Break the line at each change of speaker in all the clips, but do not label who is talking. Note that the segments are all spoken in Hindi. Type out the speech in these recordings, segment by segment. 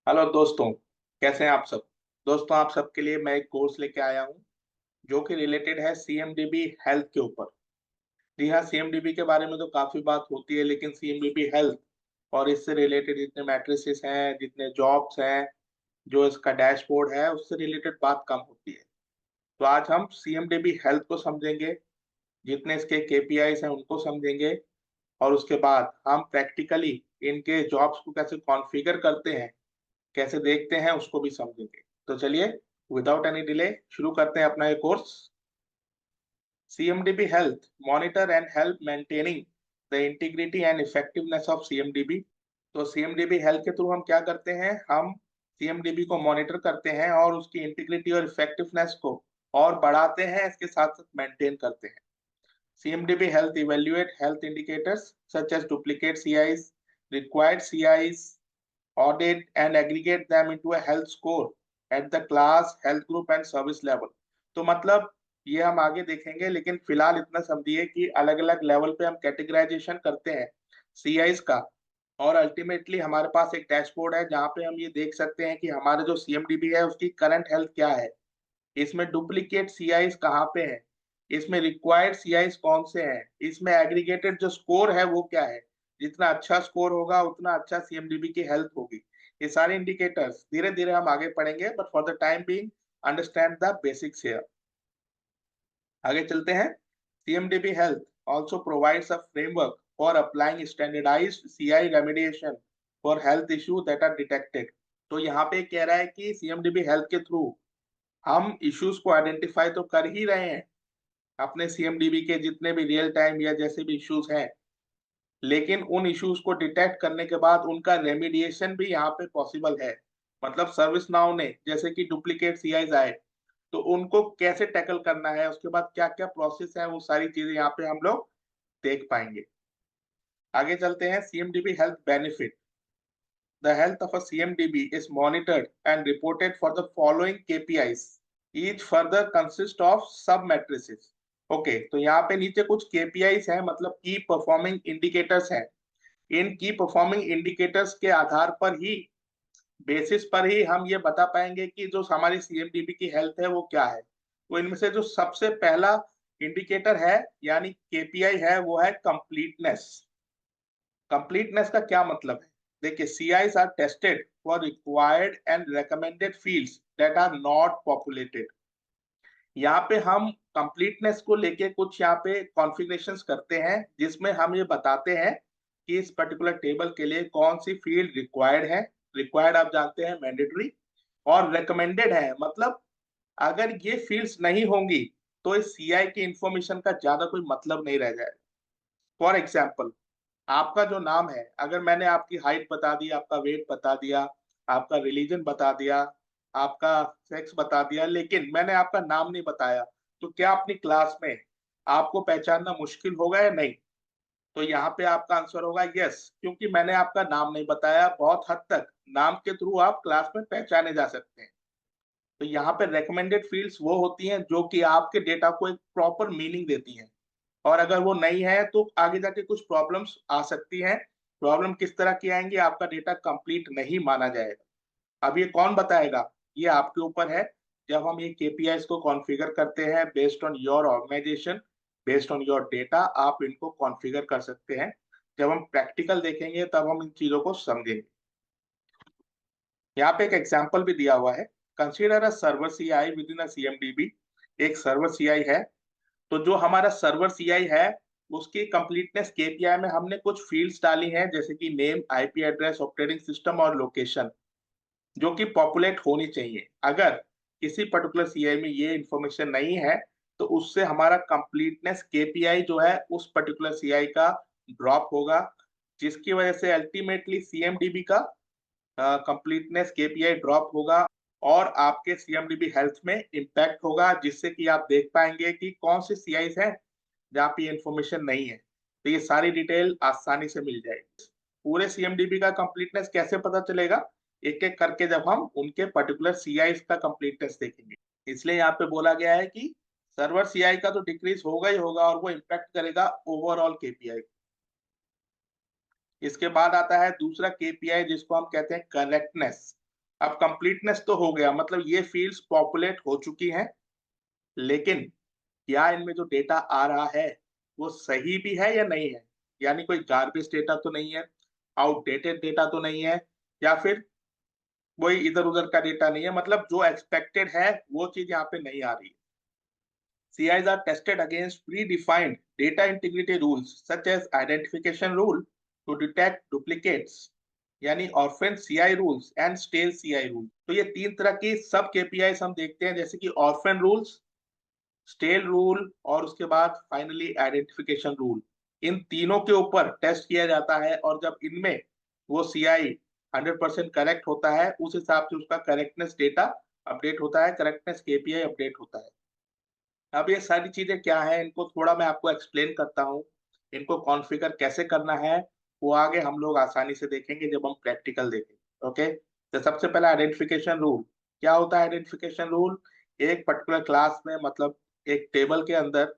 हेलो दोस्तों, कैसे हैं आप सब। दोस्तों, आप सबके लिए मैं एक कोर्स लेके आया हूं जो कि रिलेटेड है सीएमडीबी हेल्थ के ऊपर। जी हाँ, सीएमडीबी के बारे में तो काफी बात होती है, लेकिन सीएमडीबी हेल्थ और इससे रिलेटेड जितने मैट्रिसेस हैं, जितने जॉब्स हैं, जो इसका डैशबोर्ड है, उससे रिलेटेड बात कम होती है। तो आज हम सीएमडीबी हेल्थ को समझेंगे, जितने इसके केपीआईस हैं उनको समझेंगे, और उसके बाद हम प्रैक्टिकली इनके जॉब्स को कैसे कॉन्फ़िगर करते हैं, कैसे देखते हैं, उसको भी समझेंगे। तो चलिए, विदाउट एनी डिले शुरू करते हैं अपना ये course. CMDB health monitor and help maintaining the integrity and effectiveness of CMDB। तो CMDB हेल्थ के थ्रू हम क्या करते हैं, हम CMDB को मॉनिटर करते हैं और उसकी इंटीग्रिटी और इफेक्टिवनेस को और बढ़ाते हैं, इसके साथ साथ मेंटेन करते हैं। CMDB health evaluate health indicators such as duplicate CIs, required CIs, audit and aggregate them into a health score at the class, health group and service level। तो मतलब ये हम आगे देखेंगे, लेकिन फिलहाल इतना समझिए कि अलग अलग लेवल पे हम कैटेगराइजेशन करते हैं सीआईज का, और अल्टीमेटली हमारे पास एक डैशबोर्ड है जहाँ पे हम ये देख सकते हैं कि हमारे जो सीएमडीबी है उसकी करंट हेल्थ क्या है, इसमें डुप्लीकेट सीआईज कहाँ पे है, इसमें रिक्वायर्ड सीआईज कौन से हैं, इसमें एग्रीगेटेड जो स्कोर है वो क्या है। जितना अच्छा स्कोर होगा उतना अच्छा सीएमडीबी की हेल्थ होगी। ये सारे इंडिकेटर्स धीरे धीरे हम आगे पढ़ेंगे, but for the time being understand the basics here. आगे चलते हैं। CMDB health also provides a framework for applying standardized CI remediation for health issue that are detected। तो यहाँ पे कह रहा है कि सीएमडीबी हेल्थ के थ्रू हम इश्यूज को आइडेंटिफाई तो कर ही रहे हैं, अपने सीएमडीबी के जितने भी रियल टाइम या जैसे भी इश्यूज हैं, लेकिन उन इश्यूज को डिटेक्ट करने के बाद उनका रेमिडिएशन भी यहाँ पे पॉसिबल है। मतलब सर्विस नाउ ने जैसे कि डुप्लीकेट सीआईज आए, तो उनको कैसे टैकल करना है, उसके बाद क्या क्या प्रोसेस है, वो सारी चीजें यहाँ पे हम लोग देख पाएंगे। आगे चलते हैं। CMDB health benefit. The health of a CMDB is monitored and reported for the following KPIs. Each further consists of sub matrices। Okay, तो यहाँ पे नीचे कुछ KPIs हैं, मतलब की परफॉर्मिंग इंडिकेटर्स हैं। इन की परफॉर्मिंग इंडिकेटर्स के आधार पर ही, बेसिस पर ही हम ये बता पाएंगे कि जो हमारी सीएमडीबी की हेल्थ है वो क्या है। तो इनमें से जो सबसे पहला इंडिकेटर है यानी केपीआई है, वो है कंप्लीटनेस। कंप्लीटनेस का क्या मतलब है, देखिए, CIs are tested for required and recommended fields that are not populated। यहाँ पे हम कंप्लीटनेस को लेके कुछ यहाँ पे कॉन्फ़िगरेशंस करते हैं, जिसमें हम ये बताते हैं कि इस पर्टिकुलर टेबल के लिए कौन सी फील्ड रिक्वायर्ड है। रिक्वायर्ड आप जानते हैं मैंडेटरी, और रेकमेंडेड है मतलब अगर ये फील्ड्स नहीं होंगी तो इस सीआई की इंफॉर्मेशन का ज्यादा कोई मतलब नहीं रह जाएगा। फॉर एग्जाम्पल, आपका जो नाम है, अगर मैंने आपकी हाइट बता दी, आपका वेट बता दिया, आपका रिलीजन बता दिया, आपका सेक्स बता दिया, लेकिन मैंने आपका नाम नहीं बताया, तो क्या अपनी क्लास में आपको पहचानना मुश्किल होगा या नहीं। तो यहाँ पे आपका आंसर होगा यस, क्योंकि मैंने आपका नाम नहीं बताया। बहुत हद तक नाम के थ्रू आप क्लास में पहचाने जा सकते हैं। तो यहाँ पे रेकमेंडेड फील्ड्स वो होती हैं जो कि आपके डेटा को एक प्रॉपर मीनिंग देती हैं, और अगर वो नहीं है तो आगे जाके कुछ प्रॉब्लम्स आ सकती हैं। प्रॉब्लम किस तरह की आएंगी, आपका डेटा कंप्लीट नहीं माना जाएगा। अब ये कौन बताएगा, ये आपके ऊपर है। जब हम ये केपीआईज को कॉन्फ़िगर करते हैं based on your organisation, based on your data, आप इनको कॉन्फ़िगर कर सकते हैं। जब हम प्रैक्टिकल देखेंगे तब हम इन चीजों को समझेंगे। यहाँ पे एक एग्जांपल भी दिया हुआ है। Consider a server CI within a CMDB. एक सर्वर सीआई है, तो जो हमारा सर्वर सीआई है उसकी कंप्लीटनेस केपीआई में हमने कुछ फील्ड्स डाली हैं, जैसे कि name, IP address, operating system और लोकेशन, जो कि पॉपुलेट होनी चाहिए। अगर किसी पर्टिकुलर सीआई में ये इंफॉर्मेशन नहीं है तो उससे हमारा कंप्लीटनेस केपीआई जो है उस पर्टिकुलर सीआई का ड्रॉप होगा, जिसकी वजह से अल्टीमेटली सीएमडीबी का कंप्लीटनेस केपीआई ड्रॉप होगा, और आपके सीएमडीबी हेल्थ में इम्पैक्ट होगा, जिससे कि आप देख पाएंगे कि कौन से सीआईज हैं जहाँ पे इंफॉर्मेशन नहीं है। तो ये सारी डिटेल आसानी से मिल जाएगी। पूरे सीएमडीबी का कंप्लीटनेस कैसे पता चलेगा, एक एक करके जब हम उनके पर्टिकुलर सीआईज का कंप्लीटनेस देखेंगे। इसलिए यहाँ पे बोला गया है कि सर्वर सीआई का तो डिक्रीज होगा ही होगा, और वो इम्पैक्ट करेगा ओवरऑल केपीआई। इसके बाद आता है दूसरा केपीआई जिसको हम कहते हैं करेक्टनेस। अब कंप्लीटनेस तो हो गया, मतलब ये फील्ड्स पॉपुलेट हो चुकी हैं, लेकिन क्या इनमें जो डेटा आ रहा है वो सही भी है या नहीं है, यानी कोई गार्बेज डेटा तो नहीं है, आउटडेटेड डेटा तो नहीं है, या फिर कोई इधर उधर का डेटा नहीं है, मतलब जो एक्सपेक्टेड है वो चीज यहाँ पे नहीं आ रही है। CIs are tested against predefined data integrity rules such as identification rule to detect duplicates, यानी orphan CI rules and stale CI rule. तो ये तीन तरह की सब KPIs हम देखते हैं, जैसे कि ऑर्फन रूल्स, स्टेल रूल और उसके बाद फाइनली आइडेंटिफिकेशन रूल। इन तीनों के ऊपर टेस्ट किया जाता है, और जब इनमें वो CI 100% करेक्ट होता है, उस हिसाब से उसका करेक्टनेस डेटा अपडेट होता है, करेक्टनेस KPI अपडेट होता है। अब ये सारी चीजें क्या है, इनको थोड़ा मैं आपको एक्सप्लेन करता हूँ। इनको कॉन्फ़िगर कैसे करना है वो आगे हम लोग आसानी से देखेंगे जब हम प्रैक्टिकल देखेंगे। ओके, तो सबसे पहला आइडेंटिफिकेशन रूल। क्या होता है आइडेंटिफिकेशन रूल? एक पर्टिकुलर क्लास में, मतलब एक टेबल के अंदर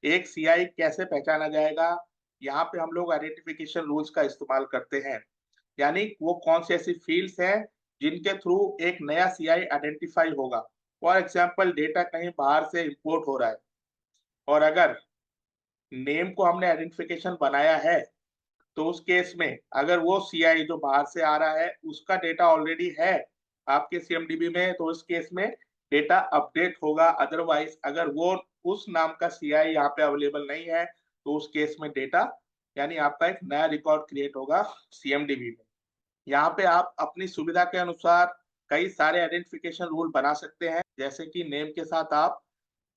एक CI कैसे पहचाना जाएगा, यहाँ पे हम लोग आइडेंटिफिकेशन रूल्स का इस्तेमाल करते हैं। यानी वो कौन सी ऐसी फील्ड्स हैं जिनके थ्रू एक नया CI आइडेंटिफाई होगा। फॉर एग्जाम्पल, डेटा कहीं बाहर से इंपोर्ट हो रहा है, और अगर नेम को हमने आइडेंटिफिकेशन बनाया है, तो उस केस में अगर वो CI जो बाहर से आ रहा है उसका डेटा ऑलरेडी है आपके CMDB में, तो उस केस में डेटा अपडेट होगा। अदरवाइज अगर वो उस नाम का CI यहाँ पे अवेलेबल नहीं है, तो उस केस में डेटा, यानी आपका एक नया रिकॉर्ड क्रिएट होगा CMDB में। यहाँ पे आप अपनी सुविधा के अनुसार कई सारे आइडेंटिफिकेशन रूल बना सकते हैं, जैसे कि नेम के साथ आप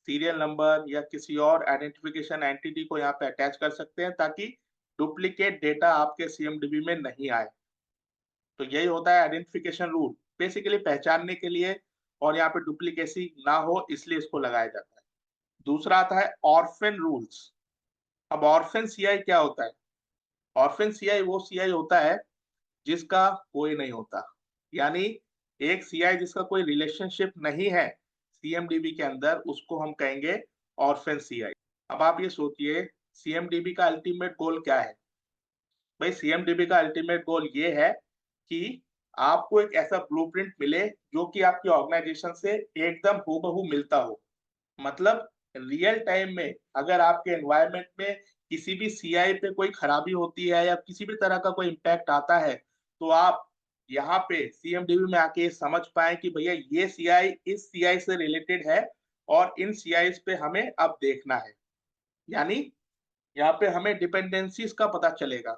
सीरियल नंबर या किसी और आइडेंटिफिकेशन एंटिटी को यहाँ पे अटैच कर सकते हैं, ताकि डुप्लीकेट डेटा आपके CMDB में नहीं आए। तो यही होता है आइडेंटिफिकेशन रूल, बेसिकली पहचानने के लिए, और यहाँ पे डुप्लीकेसी ना हो इसलिए इसको लगाया जाता है। दूसरा आता है ऑर्फन रूल्स। अब ऑर्फन CI क्या होता है? ऑर्फन CI वो CI होता है जिसका कोई नहीं होता, यानी एक CI जिसका कोई रिलेशनशिप नहीं है CMDB के अंदर, उसको हम कहेंगे ऑर्फन CI। अब आप ये सोचिए, CMDB का अल्टीमेट गोल क्या है? भाई CMDB का अल्टीमेट गोल ये है कि आपको एक ऐसा ब्लूप्रिंट मिले जो कि आपकी ऑर्गेनाइजेशन से एकदम हूबहू मिलता हो। मतलब रियल टाइम में अगर आपके एनवायरनमेंट में किसी भी CI पे कोई खराबी होती है या किसी भी तरह का कोई इम्पैक्ट आता है, तो आप यहाँ पे CMDB में आके ये समझ पाए कि भैया ये CI इस CI से रिलेटेड है, और इन CIs पे हमें अब देखना है। यानी यहाँ पे हमें डिपेंडेंसीज का पता चलेगा।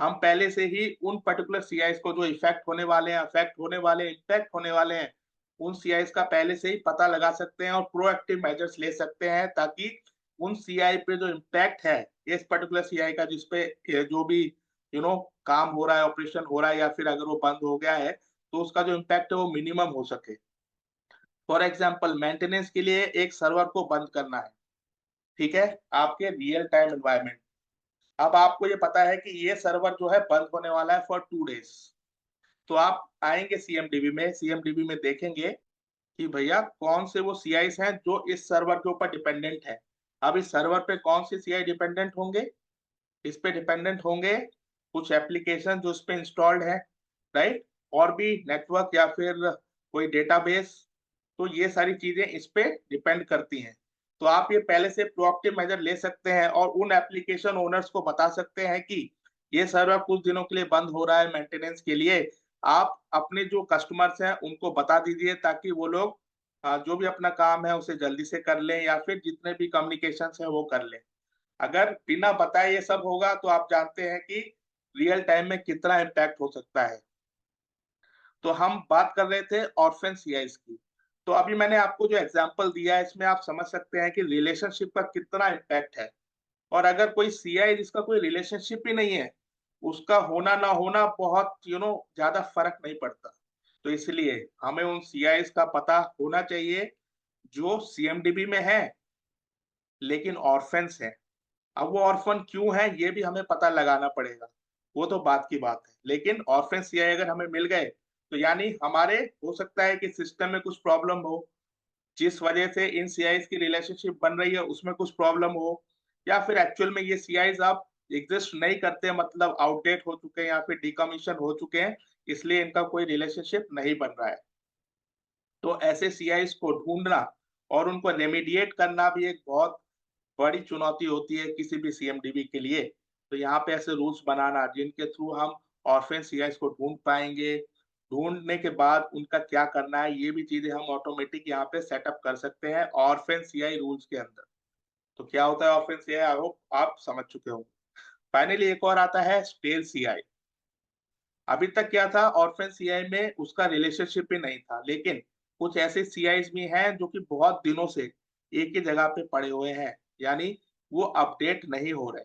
हम पहले से ही उन पर्टिकुलर CIs को जो इफेक्ट होने वाले हैं, अफेक्ट होने वाले हैं, इम्पैक्ट होने वाले हैं, उन CIs का पहले से ही पता लगा सकते हैं और प्रोएक्टिव मेजर्स ले सकते हैं, ताकि उन CI पे जो इम्पैक्ट है इस पर्टिकुलर CI का, जिसपे जो भी काम हो रहा है, ऑपरेशन हो रहा है, या फिर अगर वो बंद हो गया है, तो उसका जो इम्पैक्ट है वो मिनिमम हो सके। फॉर एग्जाम्पल, मेंटेनेंस के लिए एक सर्वर को बंद करना है, ठीक है, आपके रियल टाइम एनवायरमेंट। अब आपको ये पता है कि ये सर्वर जो है बंद होने वाला है फॉर 2 days। तो आप आएंगे CMDB में देखेंगे कि भैया कौन से वो CIs हैं जो इस सर्वर के ऊपर डिपेंडेंट है। अब इस सर्वर पे कौन से CI डिपेंडेंट होंगे? इस पे डिपेंडेंट होंगे कुछ एप्लीकेशन जो इस पे इंस्टॉल्ड है, राइट, और भी नेटवर्क या फिर कोई डेटाबेस। तो ये सारी चीजें इस पे डिपेंड करती हैं। तो आप ये पहले से प्रोएक्टिव मेजर ले सकते हैं और उन एप्लीकेशन ओनर्स को बता सकते हैं कि ये सर्वर कुछ दिनों के लिए बंद हो रहा है मेंटेनेंस के लिए। आप अपने जो कस्टमर्स हैं उनको बता दीजिए, ताकि वो लोग जो भी अपना काम है उसे जल्दी से कर लें, या फिर जितने भी कम्युनिकेशन है वो कर लें। अगर बिना बताए ये सब होगा तो आप जानते हैं कि रियल टाइम में कितना इम्पैक्ट हो सकता है। तो हम बात कर रहे थे ऑर्फन CIs की। तो अभी मैंने आपको जो एग्जांपल दिया है, इसमें आप समझ सकते हैं कि रिलेशनशिप का कितना इम्पैक्ट है। और अगर कोई CI जिसका कोई रिलेशनशिप ही नहीं है, उसका होना ना होना बहुत ज्यादा फर्क नहीं पड़ता। तो इसलिए हमें उन CIs का पता होना चाहिए जो CMDB में है लेकिन ऑर्फन्स है। अब वो ऑर्फन क्यों है ये भी हमें पता लगाना पड़ेगा, वो तो बात की बात है। लेकिन ऑर्फन CI अगर हमें मिल गए, तो यानी हमारे हो सकता है कि सिस्टम में कुछ प्रॉब्लम हो, जिस वजह से इन CIs की रिलेशनशिप बन रही है उसमें कुछ प्रॉब्लम हो, या फिर एक्चुअल में ये CIs आप एग्जिस्ट नहीं करते, मतलब आउटडेट हो चुके हैं या फिर डिकमीशन हो चुके हैं, इसलिए इनका कोई रिलेशनशिप नहीं बन रहा है। तो ऐसे सीआईज को ढूंढना और उनको रेमिडिएट करना भी एक बहुत बड़ी चुनौती होती है किसी भी सीएमडीबी के लिए। तो यहाँ पे ऐसे रूल्स बनाना जिनके थ्रू हम ऑर्फेन सीआईज को ढूंढ पाएंगे, ढूंढने के बाद उनका क्या करना है, ये भी चीजें हम ऑटोमेटिक यहाँ पे सेटअप कर सकते हैं ऑर्फेन सीआई रूल्स के अंदर। तो क्या होता है ऑर्फेन सीआई, आई होप आप समझ चुके हो। फाइनली एक और आता है स्टेल सीआई। अभी तक क्या था, ऑर्फेन सीआई में उसका रिलेशनशिप ही नहीं था, लेकिन कुछ ऐसे सीआईज भी हैं जो कि बहुत दिनों से एक ही जगह पे पड़े हुए हैं, यानी वो अपडेट नहीं हो रहे।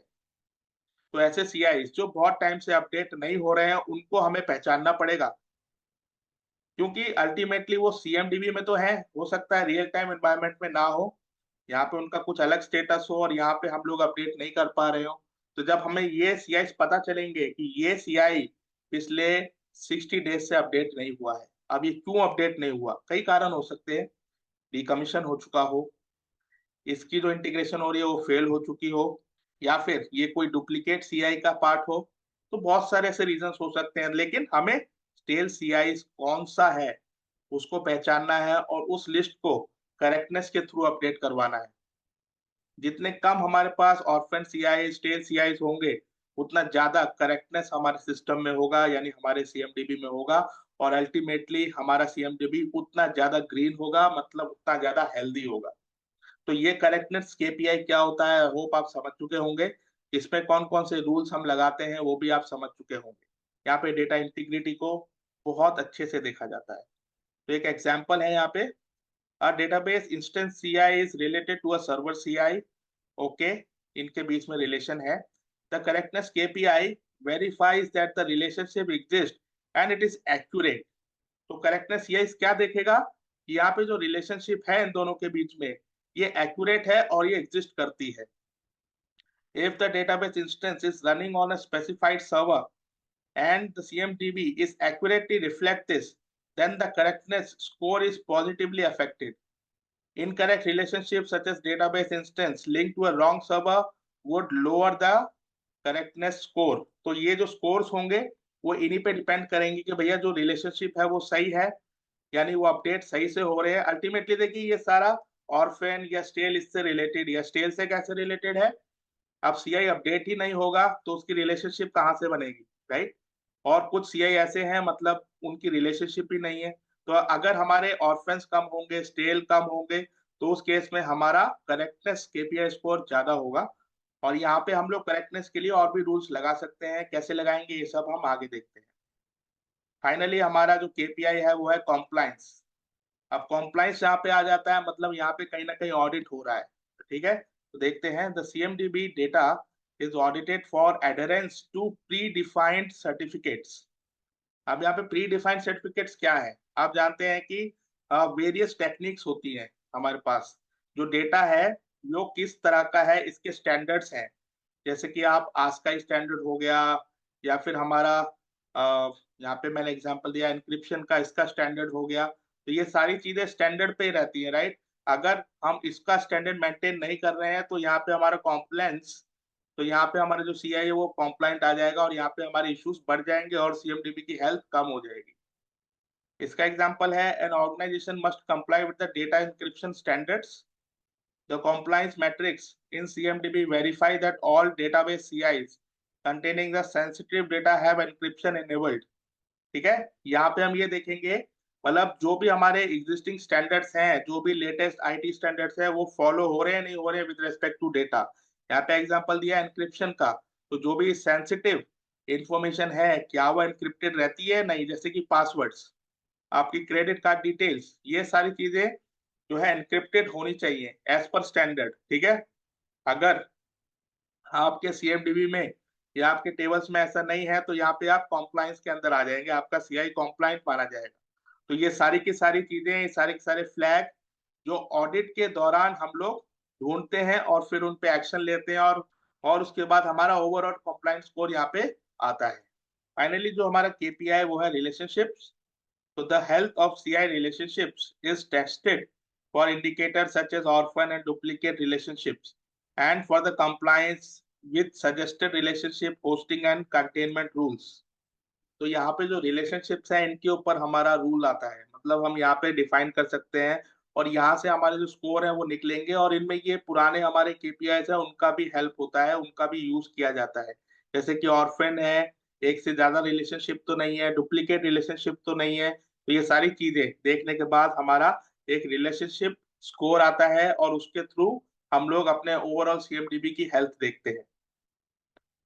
तो ऐसे सीआईज जो बहुत टाइम से अपडेट नहीं हो रहे हैं उनको हमें पहचानना पड़ेगा, क्योंकि अल्टीमेटली वो सीएमडीबी में तो है, हो सकता है रियल टाइम एनवायरनमेंट में ना हो, यहाँ पे उनका कुछ अलग स्टेटस हो और यहाँ पे हम लोग अपडेट नहीं कर पा रहे हो। तो जब हमें ये सीआई पता चलेंगे कि ये सीआई पिछले 60 डेज से अपडेट नहीं हुआ है, अब ये क्यों अपडेट नहीं हुआ, कई कारण हो सकते हैं। डिकमीशन हो चुका हो, इसकी जो इंटीग्रेशन हो रही है वो फेल हो चुकी हो, या फिर ये कोई डुप्लीकेट सीआई का पार्ट हो। तो बहुत सारे ऐसे रीजंस हो सकते हैं, लेकिन हमें स्टेल सीआई कौन सा है उसको पहचानना है और उस लिस्ट को करेक्टनेस के थ्रू अपडेट करवाना है। जितने कम हमारे पास ऑर्फन सीआई स्टेल सीआई होंगे, उतना ज्यादा करेक्टनेस हमारे सिस्टम में होगा, यानी हमारे सीएमडीबी में होगा, और अल्टीमेटली हमारा सीएमडीबी उतना ज्यादा ग्रीन होगा, मतलब उतना ज्यादा हेल्दी होगा। तो ये करेक्टनेस केपीआई क्या होता है, होप आप समझ चुके होंगे। इसमें कौन कौन से रूल्स हम लगाते हैं वो भी आप समझ चुके होंगे। यहाँ पे डेटा इंटीग्रिटी को बहुत अच्छे से देखा जाता है। तो एक एग्जांपल है यहाँ पे, a database instance CI is related to a server CI, okay, इनके बीच में रिलेशन है। The correctness KPI verifies that the relationship exists and it is accurate। तो करेक्टनेस ये क्या देखेगा कि यहाँ पे जो रिलेशनशिप है इन दोनों के बीच में ये एक्यूरेट है और ये एग्जिस्ट करती है। If the database instance is running on a specified server and the CMDB is accurately reflect this, then the correctness score is positively affected। Incorrect relationships such as database instance linked to a wrong server would lower the correctness score। तो ये जो scores होंगे वो इन्हीं पे डिपेंड करेंगे कि भैया जो रिलेशनशिप है वो सही है, यानी वो अपडेट सही से हो रहे हैं। अल्टीमेटली देखिए ये सारा ऑर्फेन या स्टेल इससे रिलेटेड, या स्टेल से कैसे रिलेटेड है, अब सीआई अपडेट ही नहीं होगा तो उसकी रिलेशनशिप कहाँ से बनेगी, राइट। और कुछ सीआई ऐसे हैं मतलब उनकी रिलेशनशिप ही नहीं है। तो अगर हमारे ऑर्फेंस कम होंगे, स्टेल कम होंगे, तो उस केस में हमारा करेक्टनेस केपीआई स्कोर ज्यादा होगा। और यहाँ पे हम लोग करेक्टनेस के लिए और भी रूल्स लगा सकते हैं, कैसे लगाएंगे ये सब हम आगे देखते हैं। फाइनली हमारा जो केपीआई है वो है कॉम्प्लायंस। अब कॉम्प्लायंस यहाँ पे आ जाता है, मतलब यहाँ पे कहीं ना कहीं ऑडिट हो रहा है, ठीक है। तो देखते हैं, the CMDB data is audited for adherence to pre defined certificates. अब यहाँ पे प्री डिफाइंड सर्टिफिकेट्स क्या है, आप जानते हैं कि वेरियस टेक्निक्स होती हैं हमारे पास। जो डेटा है वो किस तरह का है, इसके स्टैंडर्ड्स हैं। जैसे कि आप आस्काई स्टैंडर्ड हो गया, या फिर हमारा यहाँ पे मैंने एग्जांपल दिया एनक्रिप्शन का, इसका स्टैंडर्ड हो गया। तो ये सारी चीजें स्टैंडर्ड पे ही रहती है, राइट। अगर हम इसका स्टैंडर्ड मेंटेन नहीं कर रहे हैं तो यहाँ पे हमारा कॉम्प्लायंस, तो यहाँ पे हमारा जो सीआई है वो कॉम्प्लाइंट आ जाएगा और यहाँ पे हमारे इश्यूज बढ़ जाएंगे और सीएमडीबी की हेल्थ कम हो जाएगी। इसका एग्जांपल है, an organisation must comply with the data encryption standards. The compliance metrics in CMDB verify that all database CIs containing the sensitive data have encryption enabled। ठीक है, यहाँ पे हम ये देखेंगे, मतलब जो भी हमारे एग्जिस्टिंग स्टैंडर्ड्स हैं, जो भी लेटेस्ट आईटी स्टैंडर्ड्स है वो फॉलो हो रहे हैं नहीं हो रहे हैं विद रिस्पेक्ट टू डेटा। यहाँ पे एग्जांपल दिया एनक्रिप्शन का, तो जो भी सेंसिटिव इंफॉर्मेशन है क्या वो एनक्रिप्टेड रहती है, नहीं, जैसे कि पासवर्ड्स, आपकी क्रेडिट कार्ड डिटेल्स, ये सारी चीजें जो है एनक्रिप्टेड होनी चाहिए एज पर स्टैंडर्ड, ठीक है। अगर आपके सीएमडीबी में या आपके टेबल्स में ऐसा नहीं है तो यहाँ पे आप कॉम्प्लायंस के अंदर आ जाएंगे, आपका सीआई कॉम्प्लायंट माना जाएगा। तो ये सारी की सारी चीजें, ये सारे के सारे फ्लैग जो ऑडिट के दौरान हम लोग ढूंढते हैं और फिर उन पे एक्शन लेते हैं, और उसके बाद हमारा ओवरऑल कॉम्प्लायंस स्कोर यहाँ पे आता है। फाइनली जो हमारा केपीआई वो है relationships. So the health of CI relationships is tested for indicators such as orphan and duplicate relationships, and for the compliance with suggested relationship hosting and containment rules। तो यहाँ पे जो रिलेशनशिप्स है इनके ऊपर हमारा रूल आता है, मतलब हम यहाँ पे डिफाइन कर सकते हैं और यहाँ से हमारे जो स्कोर है वो निकलेंगे और इनमें ये पुराने हमारे केपीआईज है उनका भी हेल्प होता है, उनका भी यूज किया जाता है। जैसे कि ऑर्फन है, एक से ज्यादा रिलेशनशिप तो नहीं है, डुप्लीकेट रिलेशनशिप तो नहीं है, तो ये सारी चीजें देखने के बाद हमारा एक रिलेशनशिप स्कोर आता है और उसके थ्रू हम लोग अपने ओवरऑल सीएमडीबी की हेल्थ देखते हैं।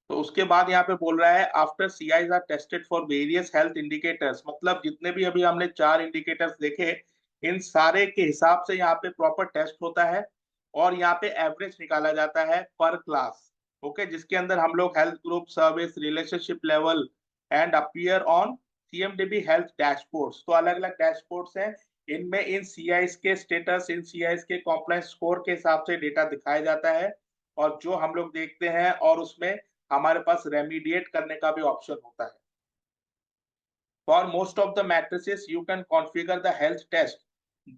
तो उसके बाद यहाँ पे बोल रहा है after CIs are tested for various health indicators, मतलब जितने भी अभी हमने 4 इंडिकेटर्स देखे इन सारे के हिसाब से यहाँ पे प्रॉपर टेस्ट होता है और यहाँ पे एवरेज निकाला जाता है पर क्लास। ओके, जिसके अंदर हम लोग health group, service, relationship level and appear on CMDB health dashboards. तो अलग अलग डैशबोर्ड्स हैं, इनमें इन सीआईज के स्टेटस, इन सीआईज के कॉम्प्लायंस स्कोर के हिसाब से डेटा दिखाया जाता है और जो हम लोग देखते हैं और उसमें हमारे पास रेमीडिएट करने का भी ऑप्शन होता है। For most of the matrices, you can configure the health test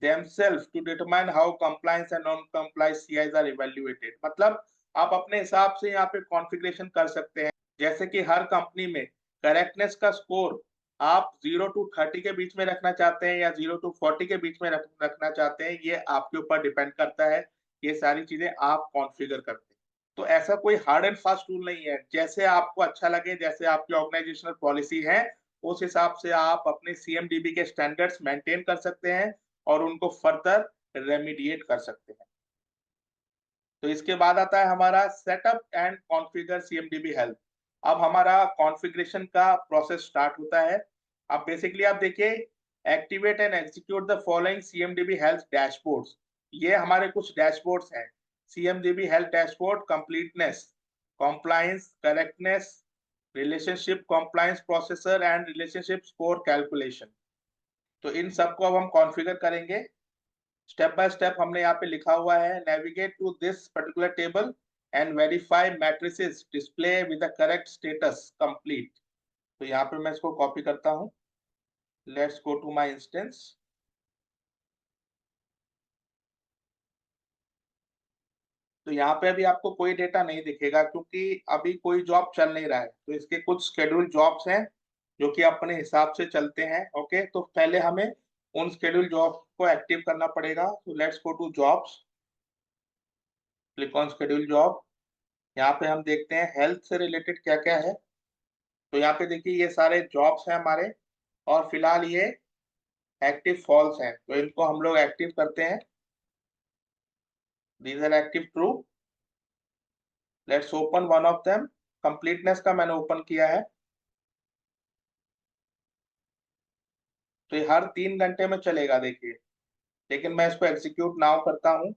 themselves to determine how compliance and non-compliance CIs are evaluated। मतलब आप अपने हिसाब से यहाँ पे कॉन्फ़िगरेशन कर सकते हैं। जैसे कि हर कंपनी में करेक्टनेस का स्कोर आप 0 to 30 के बीच में रखना चाहते हैं या 0 to 40 के बीच में रखना चाहते हैं, ये आपके ऊपर डिपेंड करता है। ये सारी चीजें आप कॉन्फ़िगर करते हैं। तो ऐसा कोई हार्ड एंड फास्ट रूल नहीं है, जैसे आपको अच्छा लगे, जैसे आपकी ऑर्गेनाइजेशनल पॉलिसी है उस हिसाब से आप अपने सीएमडीबी के स्टैंडर्ड्स मेंटेन कर सकते हैं और उनको फर्दर रेमिडिएट कर सकते हैं। तो इसके बाद आता है हमारा सेटअप एंड कॉन्फ़िगर सीएमडीबी हेल्थ। अब हमारा कॉन्फ़िगरेशन का प्रोसेस स्टार्ट होता है। अब बेसिकली आप देखिए, activate and execute the following CMDB health dashboards. ये हमारे कुछ डैशबोर्ड्स हैं। CMDB health dashboard completeness, compliance, correctness, relationship compliance processor and relationship score calculation. तो इन सबको अब हम कॉन्फ़िगर करेंगे स्टेप बाय स्टेप। हमने यहाँ पे लिखा हुआ है navigate to this particular table and verify matrices display with the correct status complete. तो यहाँ पे मैं इसको कॉपी करता हूँ। Let's go to my instance. तो यहाँ पे अभी आपको कोई डेटा नहीं दिखेगा क्योंकि अभी कोई जॉब चल नहीं रहा है, तो इसके कुछ शेड्यूल जॉब्स हैं जो कि अपने हिसाब से चलते हैं। ओके, तो पहले हमें उन शेड्यूल जॉब को एक्टिव करना पड़ेगा। तो let's go to jobs, click on schedule job. यहाँ पे हम देखते हैं हेल्थ से रिलेटेड क्या क्या है। तो यहाँ पे देखिए ये सारे जॉब्स हैं हमारे और फिलहाल ये एक्टिव फॉल्स हैं, तो इनको हम लोग एक्टिव करते हैं। These are active true. Let's open one of them. Completeness का मैंने ओपन किया है। तो ये हर 3 घंटे में चलेगा देखिए, लेकिन मैं इसको एग्जीक्यूट नाउ करता हूँ।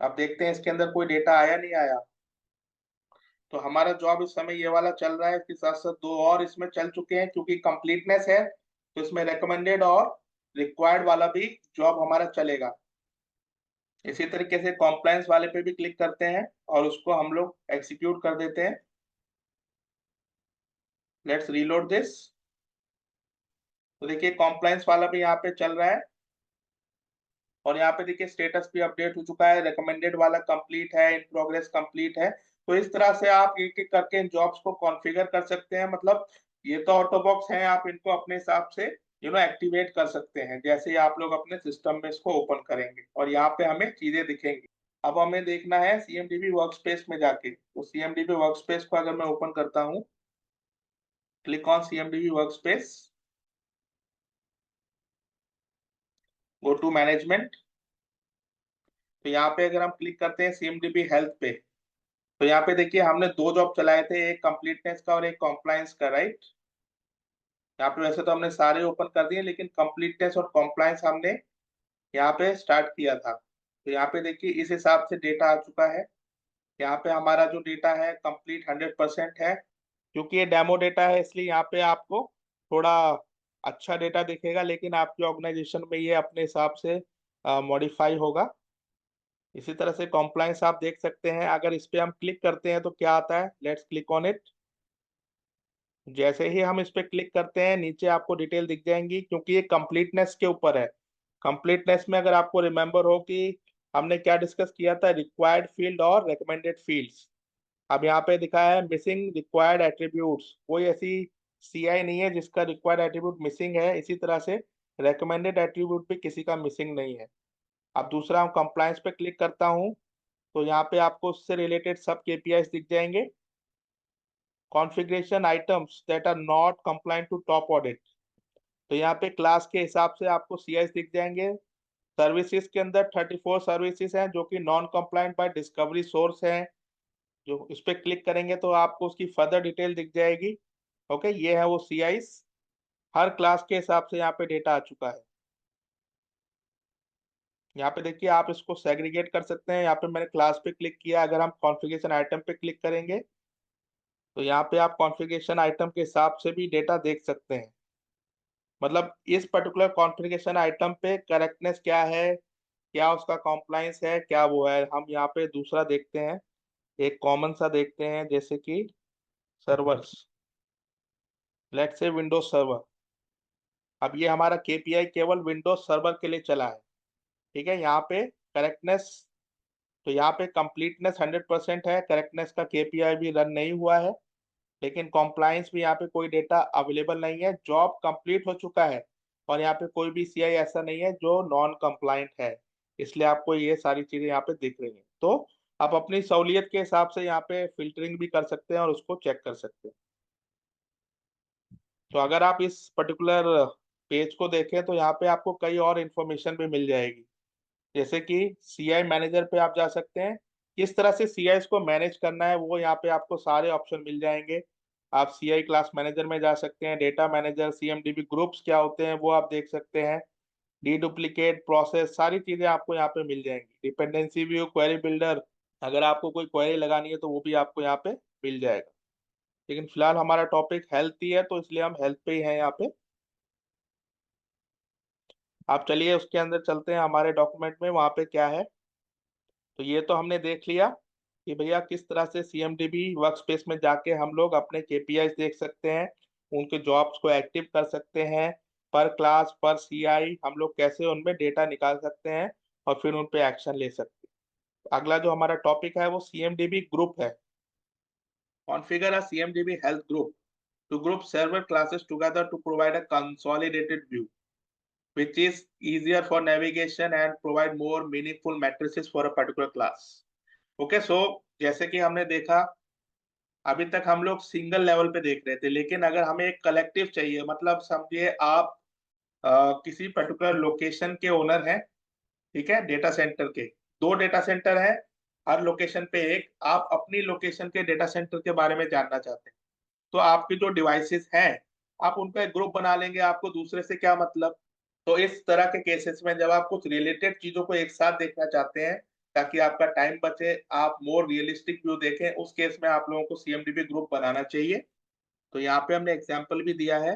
अब देखते हैं इसके अंदर कोई डेटा आया नहीं आया। तो हमारा जॉब इस समय ये वाला चल रहा है, इसके साथ साथ 2 और इसमें चल चुके हैं क्योंकि कंप्लीटनेस है, तो इसमें रिकमेंडेड और रिक्वायर्ड वाला भी जॉब हमारा चलेगा। इसी तरीके से कॉम्प्लायंस वाले पे भी क्लिक करते हैं और उसको हम लोग एग्जीक्यूट कर देते हैं। Let's reload this. तो देखिए कॉम्प्लायंस वाला भी यहाँ पे चल रहा है और यहाँ पे देखिए स्टेटस भी अपडेट हो चुका है, रिकमेंडेड वाला कंप्लीट है, इन प्रोग्रेस कंप्लीट है। तो इस तरह से आप एक एक करके इन जॉब्स को कॉन्फ़िगर कर सकते हैं। मतलब ये तो ऑटो बॉक्स है, आप इनको अपने हिसाब से एक्टिवेट कर सकते हैं जैसे ही आप लोग अपने सिस्टम में इसको ओपन करेंगे और यहाँ पे हमें चीजें दिखेंगी। अब हमें देखना है सीएमडीबी वर्कस्पेस में जाके। तो सीएमडीबी वर्कस्पेस को अगर मैं ओपन करता हूँ, click on CMDB workspace, go to management. तो यहाँ पे अगर हम क्लिक करते हैं सीएमडीबी हेल्थ पे, तो यहाँ पे देखिए हमने 2 जॉब चलाए थे, एक कंप्लीटनेस का और एक कॉम्प्लायंस का, राइट। यहाँ पे वैसे तो हमने सारे ओपन कर दिए लेकिन कंप्लीटनेस और कॉम्प्लायंस हमने यहाँ पे स्टार्ट किया था। तो यहाँ पे देखिए इस हिसाब से डेटा आ चुका है। यहाँ पे हमारा जो डेटा है कंप्लीट 100% है। क्योंकि ये डेमो डेटा है इसलिए यहाँ पे आपको थोड़ा अच्छा डेटा दिखेगा, लेकिन आपकी ऑर्गेनाइजेशन में ये अपने हिसाब से मॉडिफाई होगा। इसी तरह से कॉम्प्लायंस आप देख सकते हैं, अगर इस पे हम क्लिक करते हैं तो क्या आता है। Let's click on it. जैसे ही हम इस पे क्लिक करते हैं नीचे आपको डिटेल दिख जाएंगी क्योंकि ये कंप्लीटनेस के ऊपर है। कंप्लीटनेस में अगर आपको रिमेंबर हो कि हमने क्या डिस्कस किया था, रिक्वायर्ड फील्ड और रिकमेंडेड फील्ड्स। अब यहाँ पे दिखा है मिसिंग रिक्वायर्ड एट्रीब्यूट्स, कोई ऐसी सीआई नहीं है जिसका रिक्वायर्ड एट्रीब्यूट मिसिंग है, इसी तरह से रेकमेंडेड एट्रीब्यूट भी किसी का मिसिंग नहीं है। अब दूसरा हम कंप्लायंस पे क्लिक करता हूँ, तो यहाँ पे आपको उससे रिलेटेड सब केपीआईज दिख जाएंगे। Configuration items that are not compliant to top audit, तो यहाँ पे क्लास के हिसाब से आपको सीआई दिख जाएंगे। सर्विसेज के अंदर 34 सर्विसेज हैं जो कि non compliant by discovery source हैं, जो इस पे क्लिक करेंगे तो आपको उसकी फर्दर डिटेल दिख जाएगी। ओके, ये है वो सीआई, हर क्लास के हिसाब से यहाँ पे डेटा आ चुका है। यहाँ पे देखिए आप इसको सेग्रीगेट कर सकते हैं। यहाँ पे मैंने क्लास पे क्लिक किया, अगर हम कॉन्फ़िगरेशन आइटम पे क्लिक करेंगे तो यहाँ पे आप कॉन्फ़िगरेशन आइटम के हिसाब से भी डेटा देख सकते हैं। मतलब इस पर्टिकुलर कॉन्फ़िगरेशन आइटम पे करेक्टनेस क्या है, क्या उसका कॉम्प्लायंस है, क्या वो है। हम यहाँ पे दूसरा देखते हैं, एक कॉमन सा देखते हैं, जैसे कि servers, let's say Windows server. अब ये हमारा केपीआई केवल विंडोज सर्वर के लिए चला है, ठीक है। यहाँ पे करेक्टनेस, तो यहाँ पे कंप्लीटनेस 100% है, करेक्टनेस का केपीआई भी रन नहीं हुआ है, लेकिन कॉम्प्लायंस भी यहाँ पे कोई डेटा अवेलेबल नहीं है, जॉब कंप्लीट हो चुका है। और यहाँ पे कोई भी सीआई ऐसा नहीं है जो नॉन कंप्लायंट है, इसलिए आपको ये सारी चीजें यहाँ पे दिख रही हैं। तो आप अपनी सहूलियत के हिसाब से यहाँ पे फिल्टरिंग भी कर सकते हैं और उसको चेक कर सकते हैं। तो अगर आप इस पर्टिकुलर पेज को देखें तो यहाँ पे आपको कई और इन्फॉर्मेशन भी मिल जाएगी, जैसे कि सीआई मैनेजर पे आप जा सकते हैं, किस तरह से सीआई को मैनेज करना है वो यहाँ पे आपको सारे ऑप्शन मिल जाएंगे। आप सीआई क्लास मैनेजर में जा सकते हैं, डेटा मैनेजर, सीएमडीबी ग्रुप्स क्या होते हैं वो आप देख सकते हैं, डीडुप्लीकेट प्रोसेस, सारी चीजें आपको यहाँ पे मिल जाएंगी। डिपेंडेंसी व्यू, क्वेरी बिल्डर, अगर आपको कोई क्वेरी लगानी है तो वो भी आपको यहाँ पे मिल जाएगा। लेकिन फिलहाल हमारा टॉपिक हेल्थ ही है, तो इसलिए हम हेल्थ पे ही हैं यहाँ पे। आप चलिए उसके अंदर चलते हैं, हमारे डॉक्यूमेंट में वहाँ पे क्या है। तो ये तो हमने देख लिया कि भैया किस तरह से सीएमडीबी वर्कस्पेस में जाके हम लोग अपने केपीआई देख सकते हैं, उनके जॉब्स को एक्टिव कर सकते हैं, पर क्लास पर सीआई हम लोग कैसे उनमें डेटा निकाल सकते हैं और फिर उन पे एक्शन ले सकते हैं। अगला जो हमारा टॉपिक है वो सीएमडीबी ग्रुप है। Configure a CMDB health group to group server classes together to provide a consolidated view which is easier for navigation and provide more meaningful matrices for a particular class. Okay, so जैसे कि हमने देखा अभी तक हम लोग सिंगल लेवल पे देख रहे थे, लेकिन अगर हमें एक कलेक्टिव चाहिए, मतलब समझिए आप किसी पर्टिकुलर लोकेशन के ओनर हैं, ठीक है, डेटा सेंटर के दो डेटा सेंटर हैं, हर लोकेशन पे एक, आप अपनी लोकेशन के डेटा सेंटर के बारे में जानना चाहते हैं, तो आपकी जो डिवाइसेस हैं आप उनका एक ग्रुप बना लेंगे, आपको दूसरे से क्या मतलब। तो इस तरह के केसेस में जब आप कुछ रिलेटेड चीजों को एक साथ देखना चाहते हैं ताकि आपका टाइम बचे, आप मोर रियलिस्टिक व्यू देखें, उस केस में आप लोगों को सीएमडीबी ग्रुप बनाना चाहिए। तो यहाँ पे हमने एग्जांपल भी दिया है,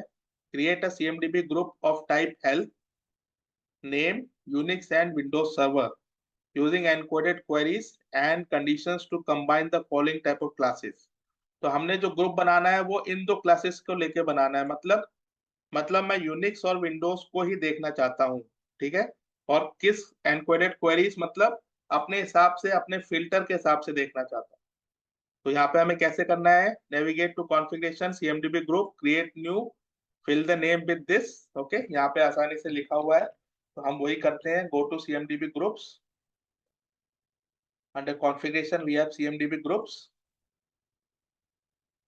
create a CMDB group of type health, name Unix and Windows server using encoded queries and conditions to combine the following type of classes। तो हमने जो ग्रुप बनाना है वो इन दो क्लासेस को लेके बनाना है, मतलब मैं यूनिक्स और विंडोज को ही देखना चाहता हूँ, ठीक है। और किस एनकोडेड क्वेरीज, मतलब अपने हिसाब से, अपने फिल्टर के हिसाब से देखना चाहता हूँ। तो यहाँ पे हमें कैसे करना है, navigate to configuration CMDB group, create new, fill the name with this. Okay, यहाँ पे आसानी से लिखा हुआ है, तो हम वही करते हैं, go to CMDB groups, under configuration we have CMDB groups.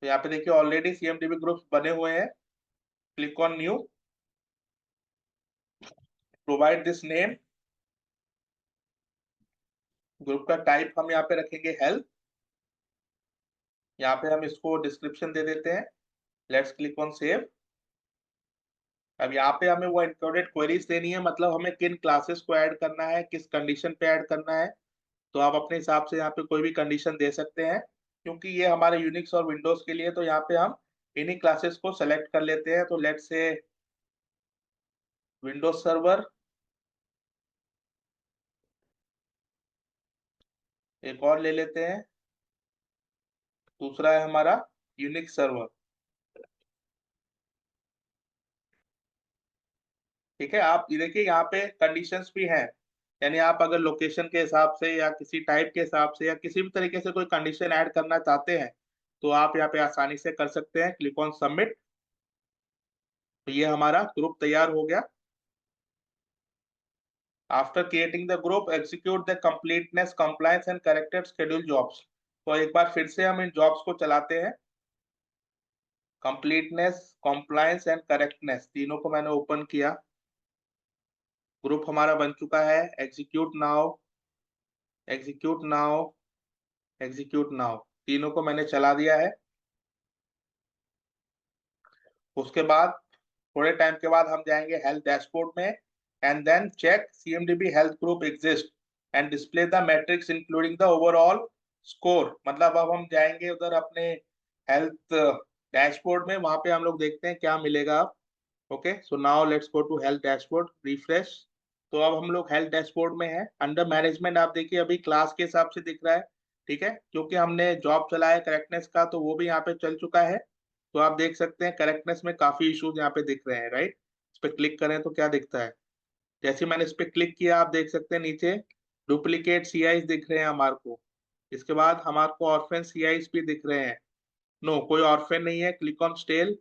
तो यहाँ पे देखिए ऑलरेडी सीएमडीबी ग्रुप्स बने हुए हैं, click on new, provide this name, group का टाइप हम यहाँ पे रखेंगे हेल्थ, यहाँ पे हम इसको डिस्क्रिप्शन दे देते हैं, लेट्स क्लिक ऑन सेव। अब यहाँ पे हमें वो एनकोडेड क्वेरीज देनी है, मतलब हमें किन क्लासेस को ऐड करना है, किस कंडीशन पे ऐड करना है। तो आप अपने हिसाब से यहाँ पे कोई भी कंडीशन दे सकते हैं, क्योंकि ये हमारे यूनिक्स और विंडोज के लिए, तो यहाँ पे हम इन्हीं क्लासेस को सेलेक्ट कर लेते हैं। तो लेट्स से विंडोज सर्वर, एक और ले लेते हैं, दूसरा है हमारा यूनिक्स सर्वर, ठीक है। आप ये देखिए यहाँ पे कंडीशंस भी हैं, यानी आप अगर लोकेशन के हिसाब से या किसी टाइप के हिसाब से या किसी भी तरीके से कोई कंडीशन ऐड करना चाहते हैं तो आप यहाँ पे आसानी से कर सकते हैं। Click on submit. तो ये हमारा ग्रुप तैयार हो गया। After creating the group execute the completeness compliance and corrected schedule jobs. तो एक बार फिर से हम इन जॉब्स को चलाते हैं। कंप्लीटनेस, कंप्लायंस एंड करेक्टनेस तीनों को मैंने ओपन किया। ग्रुप हमारा बन चुका है। Execute now, execute now, execute now, तीनों को मैंने चला दिया है। उसके बाद थोड़े टाइम के बाद हम जाएंगे हेल्थ डैशबोर्ड में and then check CMDB health group exist and display the metrics including the overall score. मतलब अब हम जाएंगे उधर अपने हेल्थ डैशबोर्ड में, वहां पे हम लोग देखते हैं क्या मिलेगा। Okay, so now let's go to health dashboard, refresh. तो अब हम लोग हेल्थ डैशबोर्ड में हैं। अंडर मैनेजमेंट आप देखिए अभी क्लास के हिसाब से दिख रहा है, ठीक है, क्योंकि हमने जॉब चलाया करेक्टनेस का तो वो भी यहाँ पे चल चुका है। तो आप देख सकते हैं करेक्टनेस में काफी इश्यूज यहाँ पे दिख रहे हैं, राइट। इस पे क्लिक करें तो क्या दिखता है। जैसे मैंने इस पे क्लिक किया आप देख सकते हैं नीचे डुप्लीकेट CIs दिख रहे हैं हमारे को। इसके बाद हमारे को ऑर्फेन CIs भी दिख रहे हैं। नो, कोई ऑर्फेन नहीं है। Click on stale.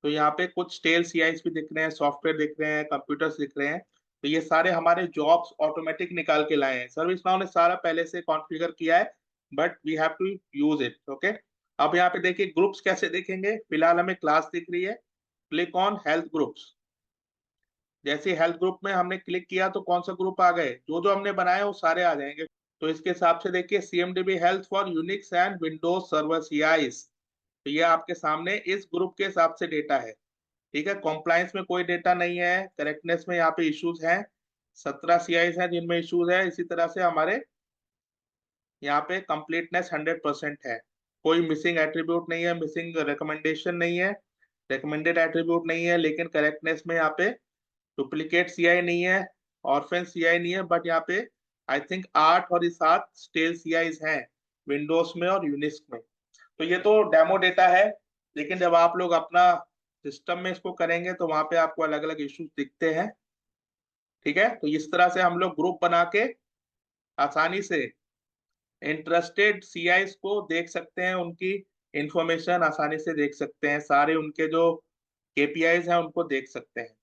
तो यहाँ पे कुछ स्टेल CIs भी दिख रहे हैं, सॉफ्टवेयर दिख रहे हैं, कंप्यूटर्स दिख रहे हैं। तो ये सारे हमारे जॉब्स ऑटोमेटिक निकाल के लाए हैं। सर्विस नाउ ने सारा पहले से कॉन्फ़िगर किया है, but we have to use it. Okay, अब यहाँ पे देखिए ग्रुप्स कैसे देखेंगे। फिलहाल हमें क्लास दिख रही है। Click on health groups. जैसे हेल्थ ग्रुप में हमने क्लिक किया तो कौन सा ग्रुप आ गए, जो जो हमने बनाए वो सारे आ जाएंगे। तो इसके हिसाब से देखिए CMDB health for Unix and Windows server CIs। तो ये आपके सामने इस ग्रुप के हिसाब से डेटा है, ठीक है। कॉम्प्लायंस में कोई डेटा नहीं है। करेक्टनेस में यहाँ पे इश्यूज हैं, 17 CIs हैं जिनमें इश्यूज है। इसी तरह से हमारे यहाँ पे कंप्लीटनेस 100% है। कोई मिसिंग एट्रीब्यूट नहीं है, मिसिंग रिकमेंडेशन नहीं है, रिकमेंडेड एट्रीब्यूट नहीं है। लेकिन करेक्टनेस में यहाँ पे डुप्लीकेट CI नहीं है, ऑर्फेन CI नहीं है, बट यहाँ पे आई थिंक 8 और 7 स्टेल CIs हैं विंडोज में और यूनिक्स में। तो ये तो डेमो डेटा है, लेकिन जब आप लोग अपना सिस्टम में इसको करेंगे तो वहां पे आपको अलग अलग इश्यूज दिखते हैं, ठीक है। तो इस तरह से हम लोग ग्रुप बना के आसानी से इंटरेस्टेड CIs को देख सकते हैं, उनकी इंफॉर्मेशन आसानी से देख सकते हैं, सारे उनके जो KPIs हैं उनको देख सकते हैं।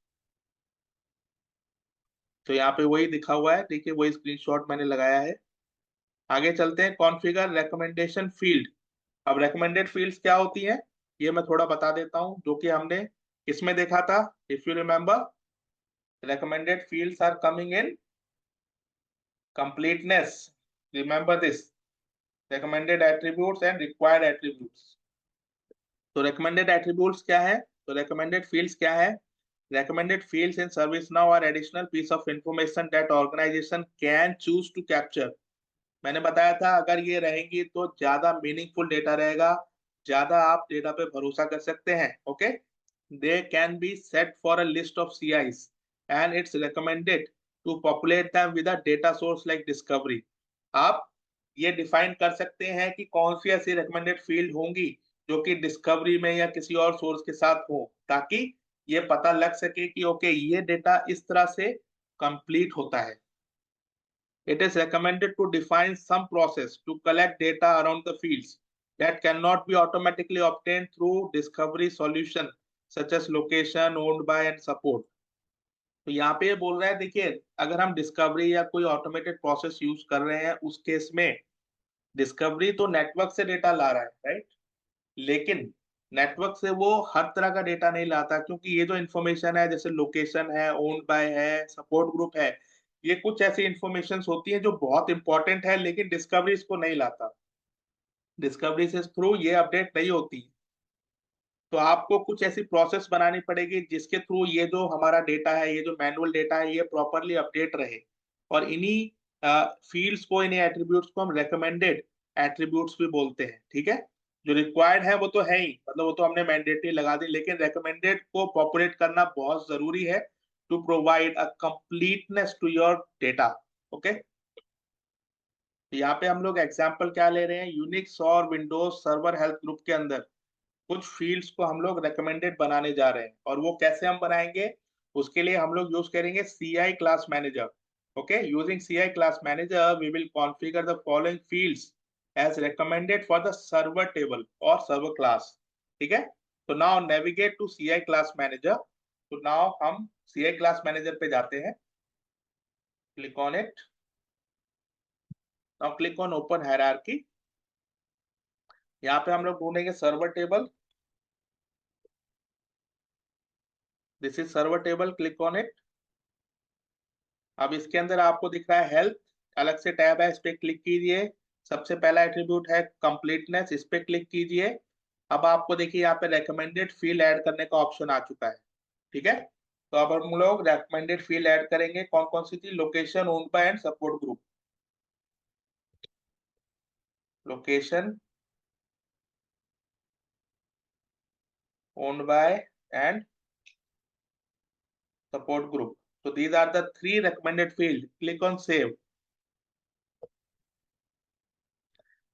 तो यहाँ पे वही दिखा हुआ है, देखिए वही स्क्रीनशॉट मैंने लगाया है। आगे चलते हैं, कॉन्फ़िगर रिकमेंडेशन फील्ड। अब रिकमेंडेड फील्ड्स क्या होती हैं ये मैं थोड़ा बता देता हूँ, जो कि हमने इसमें देखा था। If you remember, recommended fields are coming in completeness. Remember this: recommended attributes and required attributes. तो recommended attributes क्या है, तो recommended fields क्या है। recommended fields in ServiceNow are additional piece of information that organization can choose to capture. मैंने बताया था अगर ये रहेंगी तो ज्यादा मीनिंगफुल डेटा रहेगा, ज्यादा आप डेटा पे भरोसा कर सकते हैं। Okay, they can be set for a list of CIs and it's recommended to populate them with a data source like discovery. आप ये डिफाइन कर सकते हैं कि कौन सी ऐसी recommended फील्ड होंगी जो कि डिस्कवरी में या किसी और सोर्स के साथ हो, ताकि ये पता लग सके कि ओके ये डेटा इस तरह से कंप्लीट होता है। It is recommended to define some process to collect data around the fields that cannot be automatically obtained through discovery solution such as location, owned by and support. तो यहाँ पे ये बोल रहा है देखिए, अगर हम डिस्कवरी या कोई ऑटोमेटेड प्रोसेस यूज कर रहे हैं उस केस में डिस्कवरी तो नेटवर्क से डेटा ला रहा है, राइट। लेकिन नेटवर्क से वो हर तरह का डेटा नहीं लाता, क्योंकि ये जो इन्फॉर्मेशन है जैसे लोकेशन है, ओन्ड बाय है, सपोर्ट ग्रुप है, ये कुछ ऐसी इंफॉर्मेशन होती है जो बहुत इंपॉर्टेंट है, लेकिन डिस्कवरी इसको नहीं लाता। डिस्कवरी से थ्रू ये अपडेट नहीं होती। तो आपको कुछ ऐसी प्रोसेस बनानी पड़ेगी जिसके थ्रू ये जो हमारा डेटा है, ये जो मैनुअल डेटा है, ये प्रॉपरली अपडेट रहे। और इन्हीं फील्ड्स को, इन्हीं एट्रीब्यूट्स को हम रेकमेंडेड एट्रीब्यूट्स भी बोलते हैं, ठीक है। जो रिक्वायर्ड है वो तो है ही, मतलब वो तो हमने मैंडेटरी लगा दी, लेकिन रेकमेंडेड को पॉपुलेट करना बहुत जरूरी है to provide a completeness to your data. Okay, यहाँ पे हम लोग एग्जांपल क्या ले रहे हैं, यूनिक्स और विंडोज सर्वर हेल्थ ग्रुप के अंदर कुछ फील्ड्स को हम लोग रेकमेंडेड बनाने जा रहे हैं। और वो कैसे हम बनाएंगे, उसके लिए हम लोग यूज करेंगे CI class manager. Okay, using CI class manager, we will configure the following fields as recommended for the server table or server class. ठीक है, तो now navigate to CI class manager. तो now हम CI class manager पे जाते हैं. Click on it. Now click on open hierarchy. यहाँ पे हम लोग ढूंढेंगे server table. This is server table. Click on it. अब इसके अंदर आपको दिख रहा है हेल्थ, अलग से टैब है, इस पे क्लिक कीजिए. सबसे पहला एट्रीब्यूट है कंप्लीटनेस, इस पे क्लिक कीजिए. अब आपको देखिए यहाँ पे रेकमेंडेड फील्ड ऐड करने का ऑप्शन आ चुका है. ठीक है, तो अब हम लोग रेकमेंडेड फील्ड ऐड करेंगे. कौन कौन सी थी? Location, owned by and support group. Location, owned by and support group. So these are the three recommended field. Click on save.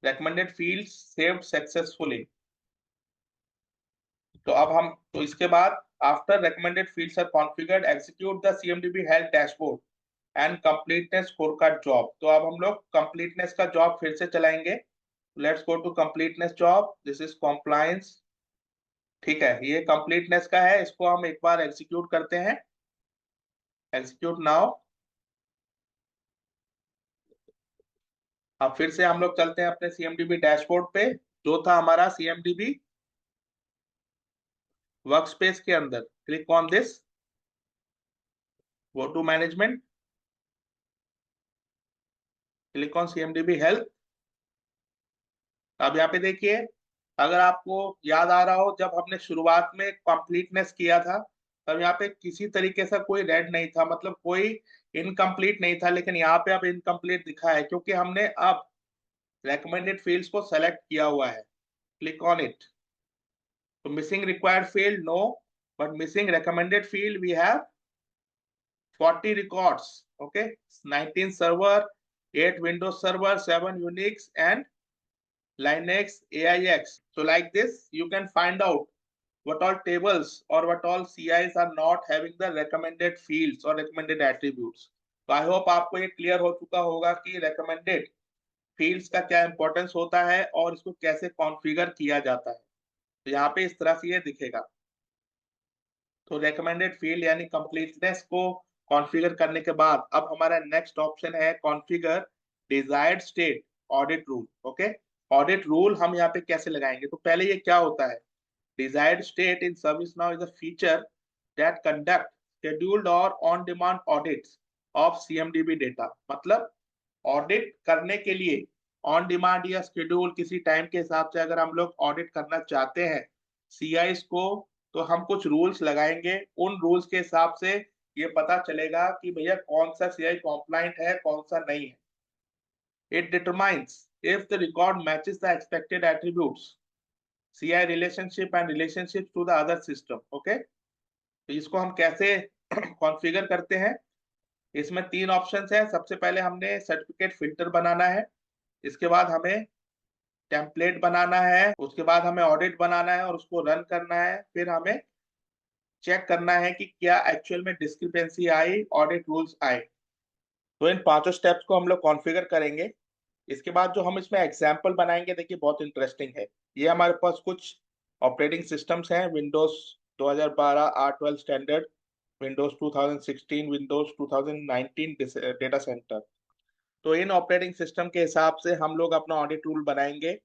Recommended fields saved successfully. तो इसके बाद after recommended fields are configured, execute the CMDB health dashboard and completeness scorecard job. तो अब हम लोग completeness का job फिर से चलाएंगे. Let's go to completeness job. This is compliance. ठीक है, ये completeness का है, इसको हम एक बार execute करते हैं. Execute now. अब फिर से हम लोग चलते हैं अपने CMDB डैशबोर्ड पे, जो था हमारा CMDB वर्कस्पेस के अंदर. Click on this, go to management, click on CMDB health. अब यहाँ पे देखिए, अगर आपको याद आ रहा हो, जब हमने शुरुआत में कंप्लीटनेस किया था, तब यहाँ पे किसी तरीके से कोई रेड नहीं था, मतलब कोई इनकम्प्लीट नहीं था. लेकिन यहाँ पे अब इनकम्प्लीट दिखा है, क्योंकि हमने अब रेकमेंडेड फील्ड्स को सेलेक्ट किया हुआ है. Click on it. तो missing required field no, but missing recommended field we have 40 records. Okay, 19 server, 8 Windows server, 7 Unix and Linux AIX. So like this you can find out what all tables or what all CIs are not having the recommended fields or recommended attributes. तो I hope आपको ये क्लियर हो चुका होगा कि recommended fields का क्या इंपॉर्टेंस होता है और इसको कैसे कॉन्फ़िगर किया जाता है. तो यहाँ पे इस तरह से ये दिखेगा. तो रेकमेंडेड फील्ड यानी कंप्लीटनेस को कॉन्फ़िगर करने के बाद अब हमारा नेक्स्ट ऑप्शन है configure desired state audit rule. Okay, audit rule हम यहाँ पे कैसे लगाएंगे? तो पहले ये क्या होता है? Desired state in ServiceNow is a feature that conduct scheduled or on demand audits of CMDB data. मतलब ऑडिट करने के लिए ऑन डिमांड या शेड्यूल किसी टाइम के हिसाब से अगर हम लोग ऑडिट करना चाहते हैं CIs को, तो हम कुछ रूल्स लगाएंगे. उन रूल्स के हिसाब से ये पता चलेगा कि भैया कौन सा CI कॉम्प्लाइंट है, कौन सा नहीं है. It determines if the record matches the expected attributes, CI relationship and relationship to the other system. Okay, तो इसको हम कैसे कॉन्फ़िगर करते हैं? इसमें 3 ऑप्शंस हैं. सबसे पहले हमने सर्टिफिकेट फिल्टर बनाना है, इसके बाद हमें टेम्पलेट बनाना है, उसके बाद हमें ऑडिट बनाना है और उसको रन करना है. फिर हमें चेक करना है कि क्या एक्चुअल में डिस्क्रिपेंसी आई, ऑडिट रूल्स आए. तो इन 5 स्टेप्स को हम लोग कॉन्फ़िगर करेंगे. इसके बाद जो हम इसमें एग्जाम्पल बनाएंगे, देखिए बहुत इंटरेस्टिंग है. ये हमारे पास कुछ ऑपरेटिंग सिस्टम्स हैं. Windows 2012 R12 standard, Windows 2016, Windows 2019 data centre. तो इन ऑपरेटिंग सिस्टम के हिसाब से हम लोग अपना ऑडिट रूल बनाएंगे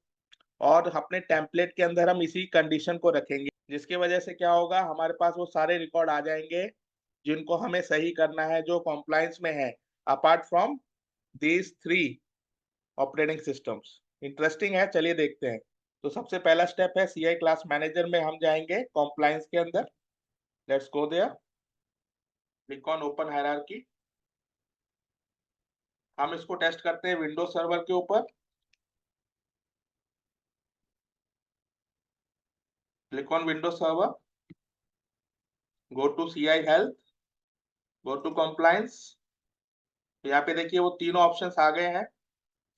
और अपने टेम्पलेट के अंदर हम इसी कंडीशन को रखेंगे, जिसकी वजह से क्या होगा, हमारे पास वो सारे रिकॉर्ड आ जाएंगे जिनको हमें सही करना है, जो कॉम्प्लायंस में है, apart from these 3 operating systems. Interesting है, चलिए देखते हैं. तो सबसे पहला स्टेप है CI क्लास मैनेजर में हम जाएंगे कॉम्प्लायंस के अंदर. Let's go there. Click on open hierarchy. हम इसको टेस्ट करते हैं विंडोज सर्वर के ऊपर. Click on Windows server, go to CI health, go to compliance. यहाँ पे देखिए वो तीनों ऑप्शंस आ गए हैं,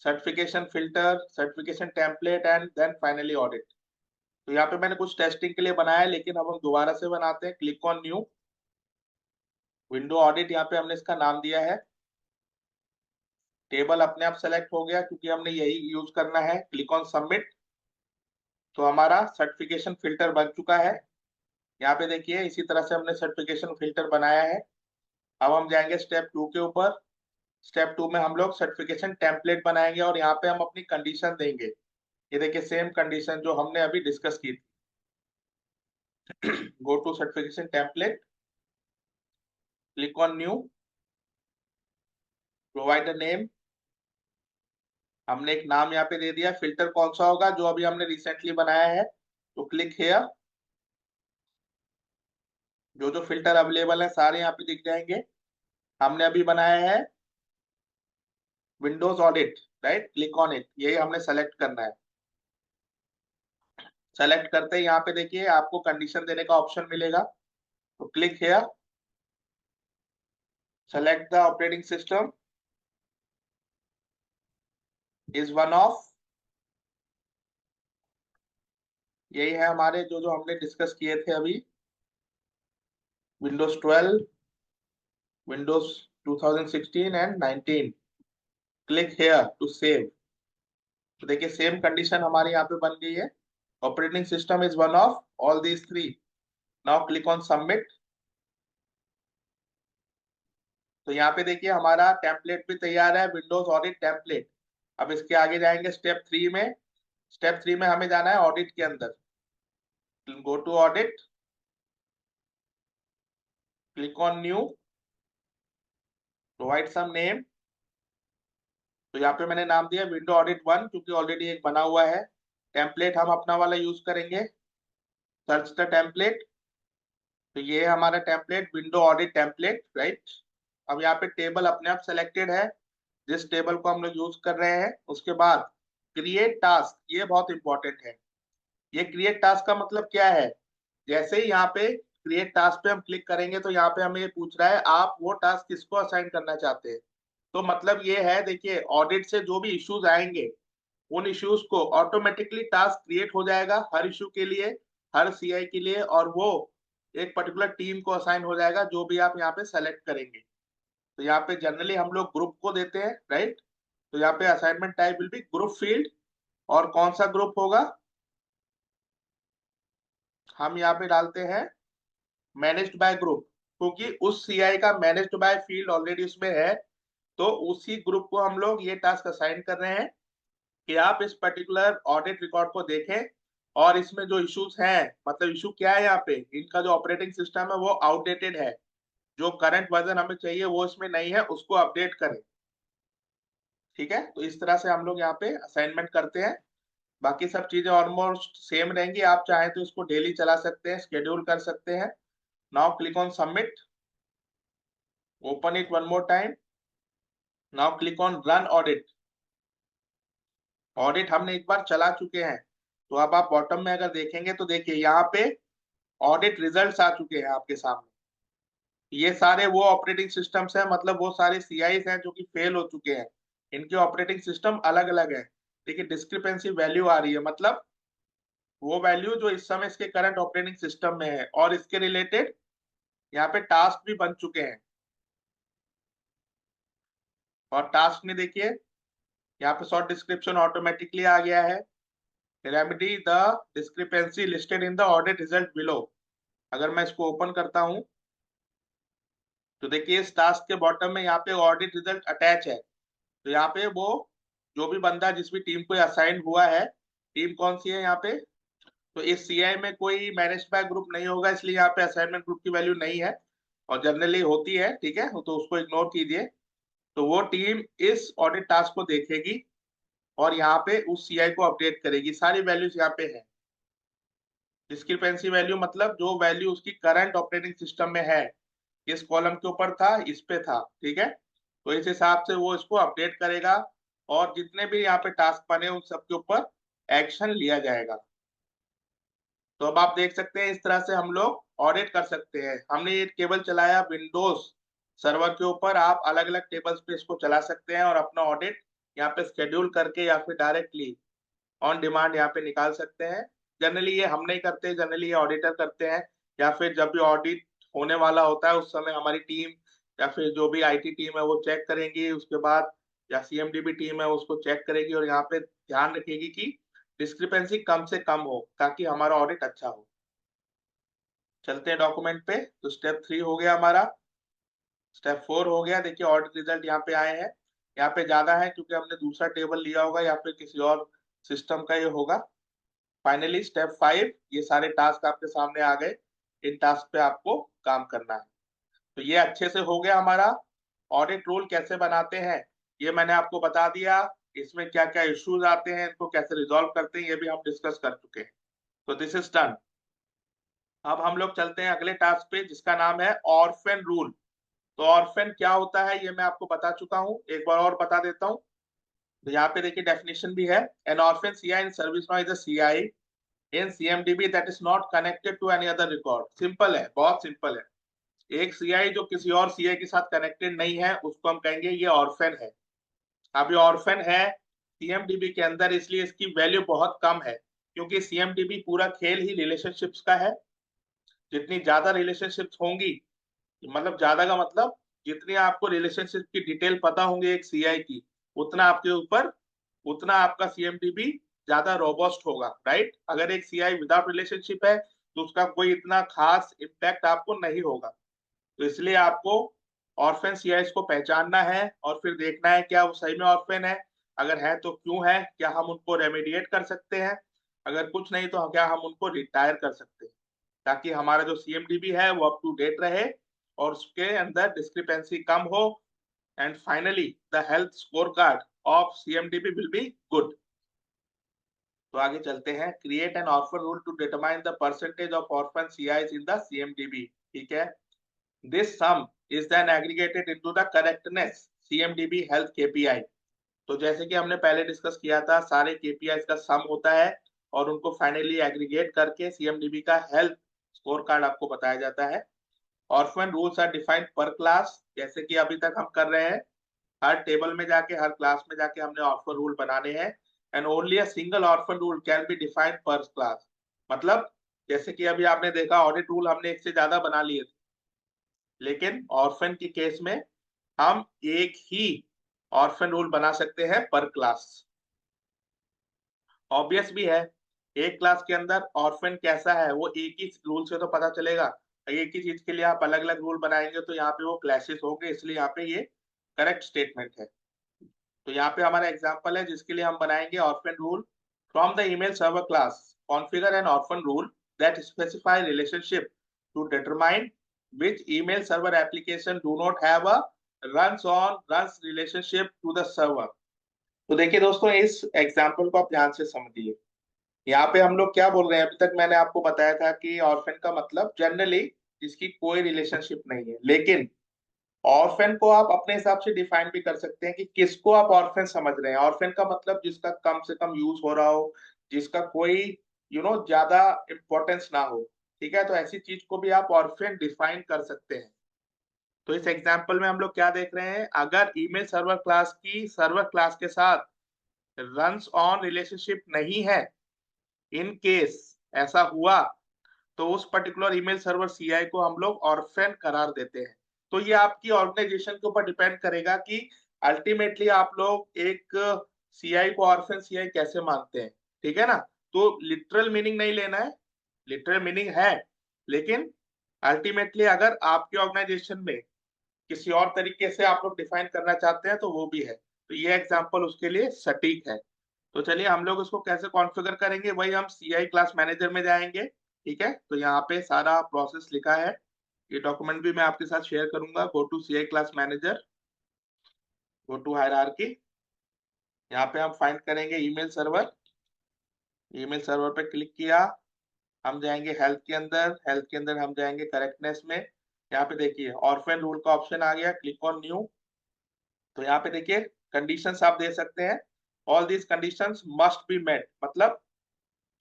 certification filter, certification template and then finally audit. तो यहाँ पे मैंने कुछ टेस्टिंग के लिए बनाया है, लेकिन अब हम दोबारा से बनाते हैं. Click on new, window audit, यहाँ पे हमने इसका नाम दिया है. टेबल अपने आप सेलेक्ट हो गया क्योंकि हमने यही यूज करना है। Click on submit. तो हमारा सर्टिफिकेशन फिल्टर बन चुका है। यहाँ पे देखिए इसी तरह से हमने सर्टिफिकेशन फिल्टर बनाया है। अब हम जाएंगे स्टेप 2 के ऊपर। स्टेप 2 में हम लोग सर्टिफिकेशन टेम्पलेट बनाएंगे और यहाँ पे हम अपनी कंडीशन देंगे। ये देखिए सेम कंडीशन जो हमने अभी डिस्कस की थी। Go to certification template, click on new, provide a name. हमने एक नाम यहाँ पे दे दिया। फिल्टर कौन सा होगा? जो अभी हमने रिसेंटली बनाया है। तो क्लिक हेयर। जो जो फिल्टर अवेलेबल है सारे यहाँ पे दिख जाएंगे। हमने अभी बनाया है Windows audit, right? Click on it. यही हमने सेलेक्ट करना है। सेलेक्ट करते ही यहाँ पे देखिए आपको कंडीशन देने का ऑप्शन मिलेगा। तो click here, select the operating system is one of. यही है हमारे जो जो हमने डिस्कस किए थे अभी। Windows 12, Windows 2016 and 19। Click here to save. तो देखिए सेम कंडीशन हमारे यहाँ पे बन गई है। Operating system is one of all these three. Now click on submit. तो यहाँ पे देखिए हमारा टेम्पलेट भी तैयार है, विंडोज ऑडिट टेम्पलेट। अब इसके आगे जाएंगे स्टेप 3 में। स्टेप 3 में हमें जाना है ऑडिट के अंदर। Go to audit, click on new, provide some name. तो यहाँ पे मैंने नाम दिया विंडो ऑडिट 1 क्योंकि ऑलरेडी एक बना हुआ है। टेम्पलेट हम अपना वाला यूज करेंगे। Search the template. तो ये है हमारा template, window audit template, right? अब यहाँ पे टेबल अपने आप सेलेक्टेड है जिस टेबल को हम लोग यूज कर रहे हैं। उसके बाद क्रिएट टास्क, ये बहुत इंपॉर्टेंट है। ये क्रिएट टास्क का मतलब क्या है? जैसे ही यहाँ पे क्रिएट टास्क पे हम क्लिक करेंगे तो यहाँ पे हमें ये पूछ रहा है आप वो टास्क किसको असाइन करना चाहते हैं। तो मतलब ये है, देखिए ऑडिट से जो भी इश्यूज आएंगे उन इश्यूज को ऑटोमेटिकली टास्क क्रिएट हो जाएगा हर इश्यू के लिए, हर सीआई के लिए, और वो एक पर्टिकुलर टीम को असाइन हो जाएगा जो भी आप यहाँ पे सेलेक्ट करेंगे। तो यहाँ पे जनरली हम लोग ग्रुप को देते हैं, राइट? तो यहाँ पे assignment type will be group field. और कौन सा ग्रुप होगा? हम यहाँ पे डालते हैं मैनेज्ड बाय ग्रुप, क्योंकि उस सीआई का मैनेज्ड बाय फील्ड ऑलरेडी उसमें है। तो उसी ग्रुप को हम लोग ये टास्क असाइन कर रहे हैं कि आप इस पर्टिकुलर ऑडिट रिकॉर्ड को देखें और इसमें जो इश्यूज हैं, मतलब इशू क्या है यहाँ पे, इनका जो ऑपरेटिंग सिस्टम है वो आउटडेटेड है, जो करंट वर्जन हमें चाहिए वो इसमें नहीं है, उसको अपडेट करें। ठीक है, तो इस तरह से हम लोग यहाँ पे असाइनमेंट करते हैं। बाकी सब चीजें ऑलमोस्ट सेम रहेंगी। आप चाहें तो इसको डेली चला सकते हैं, शेड्यूल कर सकते हैं। Now click on submit, open it one more time. Now click on run audit. Audit हमने एक बार चला चुके हैं। तो अब आप बॉटम में अगर देखेंगे तो देखिए यहाँ पे ऑडिट रिजल्ट्स आ चुके हैं आपके सामने। ये सारे वो ऑपरेटिंग सिस्टम्स हैं, मतलब वो सारे सीआईज हैं जो कि फेल हो चुके हैं। इनके ऑपरेटिंग सिस्टम अलग अलग है। देखिए डिस्क्रिपेंसी वैल्यू आ रही है, मतलब वो वैल्यू जो इस समय इसके करंट ऑपरेटिंग सिस्टम में है और इसके रिलेटेड यहाँ पे टास्क भी बन चुके हैं। और टास्क में देखिए यहाँ पे शॉर्ट डिस्क्रिप्शन ऑटोमेटिकली आ गया है। Remedy the discrepancy listed in the audit result below. अगर मैं इसको ओपन करता हूं तो देखिए इस टास्क के बॉटम में यहाँ पे ऑडिट रिजल्ट अटैच है। तो यहाँ पे वो जो भी बंदा जिस भी टीम को असाइन हुआ है, टीम कौन सी है यहाँ पे, तो इस सीआई में कोई मैनेज बाय ग्रुप नहीं होगा, इसलिए यहाँ पे असाइनमेंट ग्रुप की वैल्यू नहीं है। और जनरली होती है, ठीक है, तो उसको इग्नोर कीजिए। तो वो टीम इस ऑडिट टास्क को देखेगी और यहाँ पे उस सीआई को अपडेट करेगी। सारी वैल्यूज यहाँ पे है। डिस्क्रिपेंसी वैल्यू मतलब जो वैल्यू उसकी करंट ऑपरेटिंग सिस्टम में है, इस कॉलम के ऊपर था, इस पे था, ठीक है। तो इस हिसाब से वो इसको अपडेट करेगा और जितने भी यहाँ पे टास्क बने उन सबके ऊपर एक्शन लिया जाएगा। तो अब आप देख सकते हैं इस तरह से हम लोग ऑडिट कर सकते हैं। हमने ये केवल चलाया विंडोज सर्वर के ऊपर, आप अलग अलग टेबल्स पे इसको चला सकते हैं और अपना ऑडिट यहाँ पे शेड्यूल करके या फिर डायरेक्टली ऑन डिमांड यहाँ पे निकाल सकते हैं। जनरली ये हम नहीं करते, जनरली ये ऑडिटर करते हैं, या फिर जब भी ऑडिट होने वाला होता है उस समय हमारी टीम या फिर जो भी आईटी टीम है वो चेक करेंगी। उसके बाद या सीएमडीबी टीम है उसको चेक करेगी और यहाँ पे ध्यान रखेगी कि डिस्क्रिपेंसी कम से कम हो ताकि हमारा ऑडिट अच्छा हो। चलते हैं डॉक्यूमेंट पे। तो स्टेप 3 हो गया हमारा। स्टेप 4 हो गया। देखिए ऑडिट रिजल्ट यहाँ पे आए हैं। यहाँ पे ज्यादा है क्योंकि हमने दूसरा टेबल लिया होगा या फिर किसी और सिस्टम का ये होगा। फाइनली स्टेप 5, ये सारे टास्क आपके सामने आ गए। इन टास्क पे आपको काम करना है। तो ये अच्छे से हो गया हमारा। ऑडिट रूल कैसे बनाते हैं ये मैंने आपको बता दिया। इसमें क्या क्या इश्यूज आते हैं, इनको कैसे रिजॉल्व करते हैं, ये भी हम डिस्कस कर चुके हैं। तो दिस इज डन। अब हम लोग चलते हैं अगले टास्क पे जिसका नाम है ऑर्फन रूल। तो ऑर्फन क्या होता है ये मैं आपको बता चुका हूँ, एक बार और बता देता हूँ। तो यहाँ पे देखिए डेफिनेशन भी है। An orphan CI in service now is a CI in CMDB that is not connected to any other record. Simple है, बहुत सिंपल है। एक सीआई जो किसी और सीआई के साथ कनेक्टेड नहीं है उसको हम कहेंगे ये ऑर्फन है। अब ये ऑर्फन है सीएमडीबी के अंदर, इसलिए इसकी वैल्यू बहुत कम है क्योंकि सीएमडीबी पूरा खेल ही रिलेशनशिप्स का है। जितनी ज्यादा रिलेशनशिप्स होंगी, मतलब ज्यादा का मतलब जितनी आपको रिलेशनशिप की डिटेल पता होंगे एक सीआई की, उतना आपके ऊपर, उतना आपका सीएमडीबी ज्यादा रोबस्ट होगा, राइट। अगर एक सीआई विदाउट रिलेशनशिप है तो उसका कोई इतना खास इम्पैक्ट आपको नहीं होगा। तो इसलिए आपको ऑर्फन सीआईस को पहचानना है और फिर देखना है क्या वो सही में ऑर्फन है। अगर है तो क्यों है, क्या हम उनको रेमेडिएट कर सकते हैं, अगर कुछ नहीं तो क्या हम उनको रिटायर कर सकते हैं, ताकि हमारा जो सीएमडीबी है वो अप टू डेट रहे और उसके अंदर डिस्क्रिपेंसी कम हो। And finally the health scorecard of CMDB will be good. तो आगे चलते हैं। Create an orphan rule to determine the percentage of orphan CIs in the CMDB. ठीक है। This sum is then aggregated into the correctness CMDB health KPI। तो जैसे कि हमने पहले डिस्कस किया था, सारे KPIs का सम होता है और उनको फाइनली एग्रीगेट करके CMDB का हेल्थ स्कोर कार्ड आपको बताया जाता है। ऑर्फन रूल्स आर डिफाइंड पर क्लास, जैसे कि अभी तक हम कर रहे हैं। हर टेबल में जाके, हर क्लास में जाके हमने ऑर्फन रूल बनाने हैं। And only a single orphan rule can be defined पर क्लास। मतलब जैसे कि अभी आपने देखा ऑडिट रूल हमने एक से ज्यादा बना लिए थे, लेकिन ऑर्फन के केस में हम एक ही ऑर्फन रूल बना सकते हैं पर क्लास। ऑब्वियस भी है, एक क्लास के अंदर ऑर्फन कैसा है वो एक ही रूल से तो पता चलेगा। एक ही चीज के लिए आप अलग अलग रूल बनाएंगे तो यहाँ पे वो क्लैशेस होंगे, इसलिए यहाँ पे ये करेक्ट स्टेटमेंट है। तो यहाँ पे हमारा एग्जांपल है जिसके लिए हम बनाएंगे orphan rule. From the email server class configure an orphan rule that specify relationship to determine which email server application do not have a runs relationship to the server। तो देखिए दोस्तों इस एग्जांपल को आप ध्यान से समझिए। यहाँ पे हम लोग क्या बोल रहे हैं, अभी तक मैंने आपको बताया था कि ऑर्फन का मतलब जनरली जिसकी कोई रिलेशनशिप नहीं है, लेकिन ऑर्फन को आप अपने हिसाब से डिफाइन भी कर सकते हैं कि किसको आप ऑर्फन समझ रहे हैं। ऑर्फन का मतलब जिसका कम से कम यूज हो रहा हो, जिसका कोई ज्यादा इंपॉर्टेंस ना हो। ठीक है, तो ऐसी चीज को भी आप ऑर्फन डिफाइन कर सकते हैं। तो इस एग्जांपल में हम लोग क्या देख रहे हैं, अगर ईमेल सर्वर क्लास की सर्वर क्लास के साथ रन्स ऑन रिलेशनशिप नहीं है, इन केस ऐसा हुआ, तो उस पर्टिकुलर ईमेल सर्वर सीआई को हम लोग ऑर्फन करार देते हैं। तो ये आपकी ऑर्गेनाइजेशन के ऊपर डिपेंड करेगा कि अल्टीमेटली आप लोग एक सीआई को ऑर्फन सीआई कैसे मानते हैं। ठीक है ना। तो लिटरल मीनिंग नहीं लेना है, लिटरल मीनिंग है, लेकिन अल्टीमेटली अगर आपके ऑर्गेनाइजेशन में किसी और तरीके से आप लोग डिफाइन करना चाहते हैं तो वो भी है। तो ये एग्जांपल उसके लिए सटीक है। तो चलिए हम लोग उसको कैसे कॉन्फ़िगर करेंगे, वही हम सीआई क्लास मैनेजर में जाएंगे। ठीक है, तो यहाँ पे सारा प्रोसेस लिखा है, ये डॉक्यूमेंट भी मैं आपके साथ शेयर करूंगा। Go to CI class manager, go to hierarchy, यहाँ पे हम फाइंड करेंगे ईमेल सर्वर। ईमेल सर्वर पे क्लिक किया, हम जाएंगे हेल्थ के अंदर, हेल्थ के अंदर हम जाएंगे करेक्टनेस में। यहाँ पे देखिए ऑर्फन रूल का ऑप्शन आ गया, क्लिक ऑन न्यू। तो यहाँ पे देखिए कंडीशंस आप दे सकते हैं, all these conditions must be met, मतलब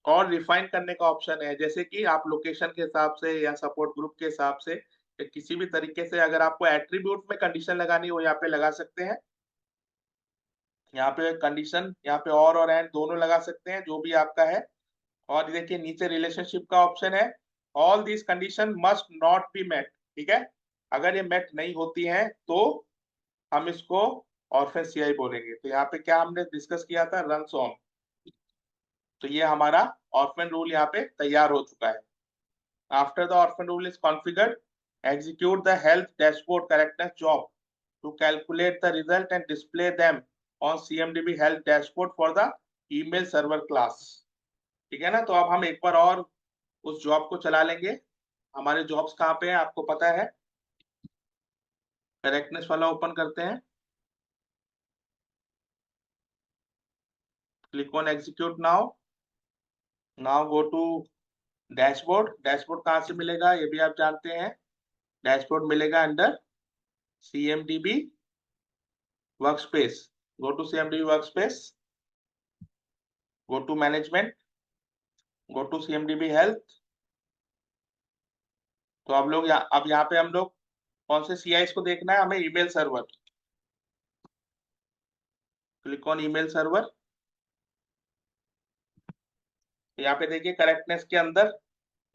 और रिफाइन करने का ऑप्शन है, जैसे कि आप लोकेशन के हिसाब से या सपोर्ट ग्रुप के हिसाब से या किसी भी तरीके से अगर आपको एट्रीब्यूट में कंडीशन लगानी हो यहाँ पे लगा सकते हैं। यहाँ पे कंडीशन, यहाँ पे और एंड दोनों लगा सकते हैं, जो भी आपका है। और देखिए नीचे रिलेशनशिप का ऑप्शन है, all these condition must not be met. ठीक है, अगर ये मेट नहीं होती हैं तो हम इसको ऑर्फन सीआई बोलेंगे। तो यहाँ पे क्या हमने डिस्कस किया था, रन्स ऑन। तो ये हमारा ऑर्फन रूल यहाँ पे तैयार हो चुका है। After the orphan rule is configured, execute the health dashboard correctness job to calculate the result and display them on CMDB health dashboard for the email server class। ठीक है ना। तो अब हम एक बार और उस जॉब को चला लेंगे। हमारे जॉब्स कहाँ पे हैं आपको पता है, करेक्टनेस वाला ओपन करते हैं, click on execute now. Now go to dashboard. Dashboard कहाँ से मिलेगा ये भी आप जानते हैं, डैशबोर्ड मिलेगा under CMDB workspace. Go to CMDB workspace, go to management, go to CMDB health. तो अब लोग अब यहाँ पे हम लोग कौन से CIs को देखना है हमें, email server. Click on email server. यहाँ पे देखिए करेक्टनेस के अंदर,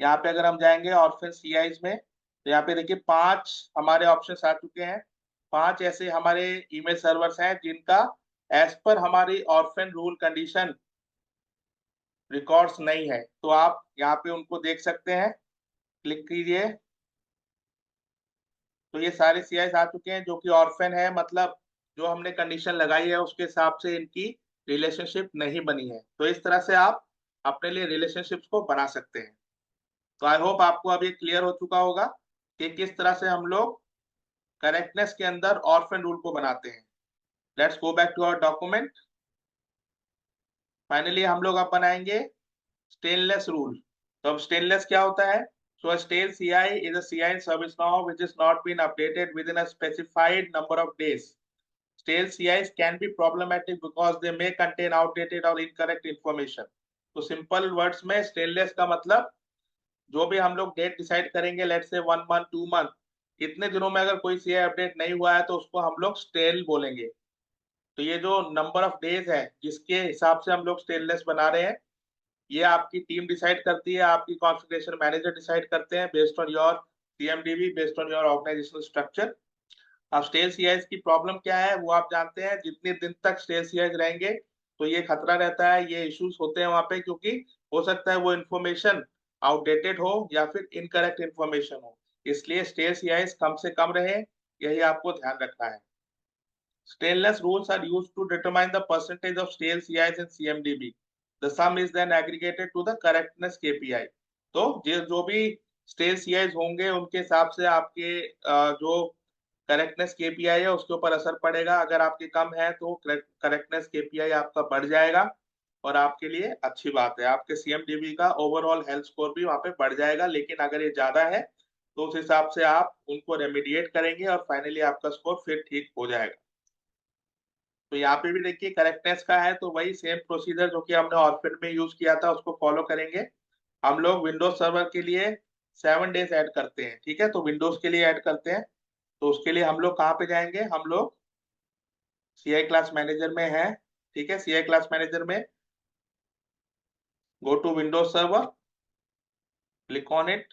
यहाँ पे अगर हम जाएंगे ऑर्फन CIs में, तो यहाँ पे देखिए 5 हमारे ऑप्शंस आ चुके हैं। 5 ऐसे हमारे ईमेल सर्वर्स हैं जिनका एज पर हमारी ऑर्फन रूल कंडीशन रिकॉर्ड्स नहीं है। तो आप यहाँ पे उनको देख सकते हैं, क्लिक कीजिए। तो ये सारे CIs आ चुके हैं जो कि ऑर्फन है, मतलब जो हमने कंडीशन लगाई है उसके हिसाब से इनकी रिलेशनशिप नहीं बनी है। तो इस तरह से आप अपने लिए रिलेशनशिप्स को बना सकते हैं। तो आई होप आपको अब ये क्लियर हो चुका होगा कि किस तरह से हम लोग करेक्टनेस के अंदर ऑर्फन रूल को बनाते हैं। Let's go back to our document. Finally हम लोग अब बनाएंगे स्टेनलेस रूल। तो अब स्टेनलेस क्या होता है? So a stale CI is a CI in ServiceNow which is not been updated within a specified number of days. Stale CIs can be problematic because they may contain outdated or incorrect information. तो सिंपल वर्ड्स में स्टेनलेस का मतलब, जो भी हम लोग डेट डिसाइड करेंगे, लेट्स से 1 मंथ 2 मंथ, इतने दिनों में अगर कोई CI अपडेट नहीं हुआ है तो उसको हम लोग स्टेल बोलेंगे। तो ये जो नंबर ऑफ डेज है जिसके हिसाब से हम लोग स्टेनलेस बना रहे हैं, ये आपकी टीम डिसाइड करती है, आपकी कॉन्फ़िगरेशन मैनेजर डिसाइड करते हैं based on your CMDB, based on your organisational structure. अब स्टेल CIs की प्रॉब्लम क्या है वो आप जानते हैं, जितने दिन तक स्टेल CIs रहेंगे तो ये खतरा रहता है, ये इश्यूज होते हैं वहां पे, क्योंकि हो सकता है वो इन्फॉर्मेशन आउटडेटेड हो या फिर इनकरेक्ट इन्फॉर्मेशन हो। इसलिए स्टेल CIs कम से कम रहे, यही आपको ध्यान रखना है। Stainless rules are used to determine the percentage of stale CIs in CMDB. The sum is then aggregated to the correctness KPI. तो जो भी स्टेल CIs होंगे उनके हिसाब से आपके जो करेक्टनेस KPI है उसके ऊपर असर पड़ेगा। अगर आपके कम है तो करेक्टनेस KPI आपका बढ़ जाएगा और आपके लिए अच्छी बात है, आपके CMDB का ओवरऑल हेल्थ स्कोर भी वहां पे बढ़ जाएगा। लेकिन अगर ये ज्यादा है तो उस हिसाब से आप उनको रेमिडिएट करेंगे और फाइनली आपका स्कोर फिर ठीक हो जाएगा। तो यहाँ पे भी देखिए करेक्टनेस का है तो वही सेम प्रोसीजर जो कि हमने ऑर्फिन में यूज किया था उसको फॉलो करेंगे। हम लोग विंडोज सर्वर के लिए 7 डेज ऐड करते हैं, ठीक है। तो विंडोज के लिए ऐड करते हैं, तो उसके लिए हम लोग कहाँ पे जाएंगे, हम लोग CI क्लास मैनेजर में है, ठीक है। CI क्लास मैनेजर में go to Windows server, click on it,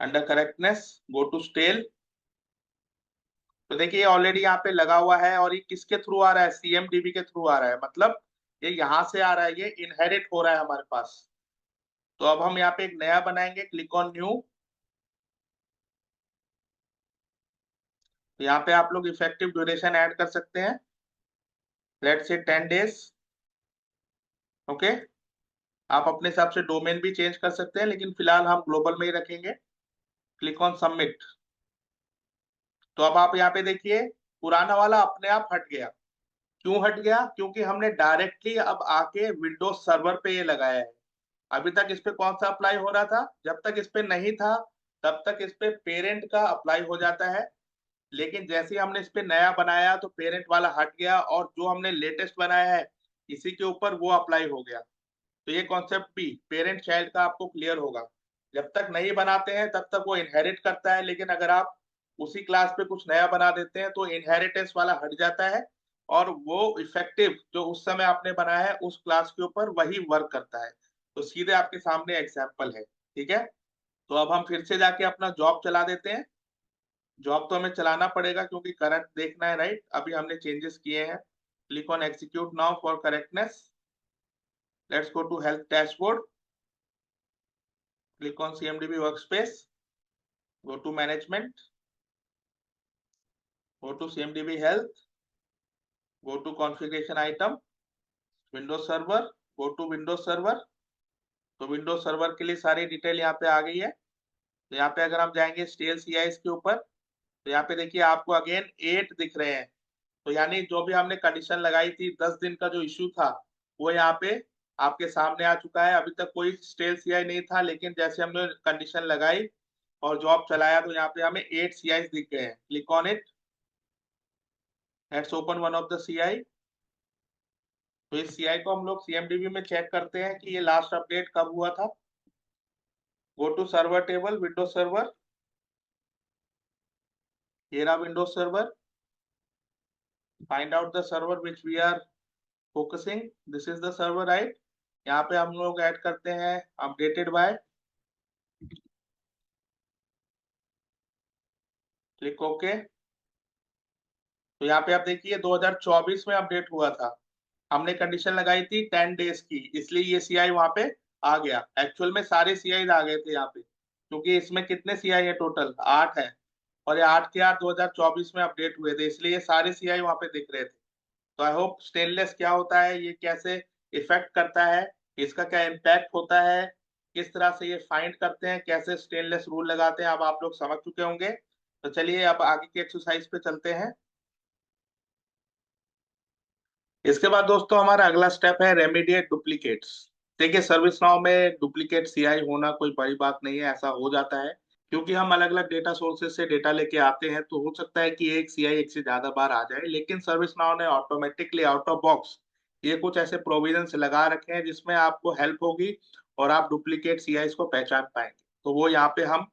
under correctness go to stale. तो देखिए ऑलरेडी यहाँ पे लगा हुआ है और ये किसके थ्रू आ रहा है, CMDB के थ्रू आ रहा है, मतलब ये यहाँ से आ रहा है, ये इनहेरिट हो रहा है हमारे पास। तो अब हम यहाँ पे एक नया बनाएंगे, क्लिक ऑन न्यू। तो यहाँ पे आप लोग इफेक्टिव ड्यूरेशन ऐड कर सकते हैं, लेट्स से 10 डेज, ओके। आप अपने हिसाब से डोमेन भी चेंज कर सकते हैं, लेकिन फिलहाल हम ग्लोबल में ही रखेंगे। Click on submit. तो अब आप यहाँ पे देखिए पुराना वाला अपने आप हट गया। क्यों हट गया? क्योंकि हमने डायरेक्टली अब आके विंडोज सर्वर पे ये लगाया है। अभी तक इस पे कौन सा अप्लाई हो रहा था, जब तक इस पे नहीं था तब तक इस पे पेरेंट का अप्लाई हो जाता है। लेकिन जैसे ही हमने इस पे नया बनाया तो पेरेंट वाला हट गया और जो हमने लेटेस्ट बनाया है इसी के ऊपर वो अप्लाई हो गया। तो ये कॉन्सेप्ट भी पेरेंट चाइल्ड का आपको क्लियर होगा। जब तक नहीं बनाते हैं तब तक वो इनहेरिट करता है, लेकिन अगर आप उसी क्लास पे कुछ नया बना देते हैं तो इनहेरिटेंस वाला हट जाता है और वो इफेक्टिव जो उस समय आपने बनाया है उस क्लास के ऊपर वही वर्क करता है। तो सीधे आपके सामने एग्जाम्पल है, ठीक है। तो अब हम फिर से जाके अपना जॉब चला देते हैं। जॉब तो हमें चलाना पड़ेगा क्योंकि करंट देखना है, राइट। अभी हमने चेंजेस किए हैं। Click on execute now for correctness. Let's go to health dashboard. Click on CMDB workspace. Go to management. Go to CMDB health. Go to configuration item. Windows server. Go to Windows server. तो विंडोज सर्वर के लिए सारी डिटेल यहाँ पे आ गई है। तो यहाँ पे अगर हम जाएंगे स्टेल CIs के ऊपर, तो यहाँ पे देखिए आपको अगेन 8 दिख रहे हैं। तो यानी जो भी हमने कंडीशन लगाई थी 10 दिन का जो इश्यू था, वो यहाँ पे आपके सामने आ चुका है। अभी तक कोई स्टेल CI नहीं था, लेकिन जैसे हमने कंडीशन लगाई और जॉब चलाया तो यहाँ पे हमें 8 CIs दिख गए हैं। Click on it. Let's open one of the CI। तो इस CI को हम लोग CMDB में चेक करते हैं कि ये लास्ट अपडेट कब हुआ था। Go to server table, Windows server. ये रहा Windows server. Find out the server which we are focusing. This is the server, right. यहाँ पे हम लोग ऐड करते हैं अपडेटेड बाय। Click okay. तो यहाँ पे आप देखिए 2024 में अपडेट हुआ था। हमने कंडीशन लगाई थी 10 डेज की, इसलिए ये CI वहां पे आ गया। एक्चुअल में सारे CI आ गए थे यहाँ पे, क्योंकि इसमें कितने CI है टोटल, 8 है। और ये 8 के 8 2024 में अपडेट हुए थे, इसलिए ये सारे CI वहां पे दिख रहे थे। तो आई होप स्टेनलेस क्या होता है, ये कैसे इफेक्ट करता है, इसका क्या इम्पैक्ट होता है, किस तरह से ये फाइंड करते हैं, कैसे स्टेनलेस रूल लगाते हैं, अब आप लोग समझ चुके होंगे। तो चलिए अब आगे की एक्सरसाइज पे चलते हैं। इसके बाद दोस्तों हमारा अगला स्टेप है रेमीडिएट डुप्लीकेट्स। देखिए सर्विस नाउ में डुप्लीकेट CI होना कोई बड़ी बात नहीं है, ऐसा हो जाता है क्योंकि हम अलग अलग डेटा सोर्सेज से डेटा लेके आते हैं। तो हो सकता है कि एक CI एक से ज्यादा बार आ जाए, लेकिन सर्विस नाउ ने ऑटोमेटिकली आउट ऑफ बॉक्स ये कुछ ऐसे प्रोविजंस लगा रखे हैं जिसमें आपको हेल्प होगी और आप डुप्लीकेट CIs को पहचान पाएंगे। तो वो यहाँ पे हम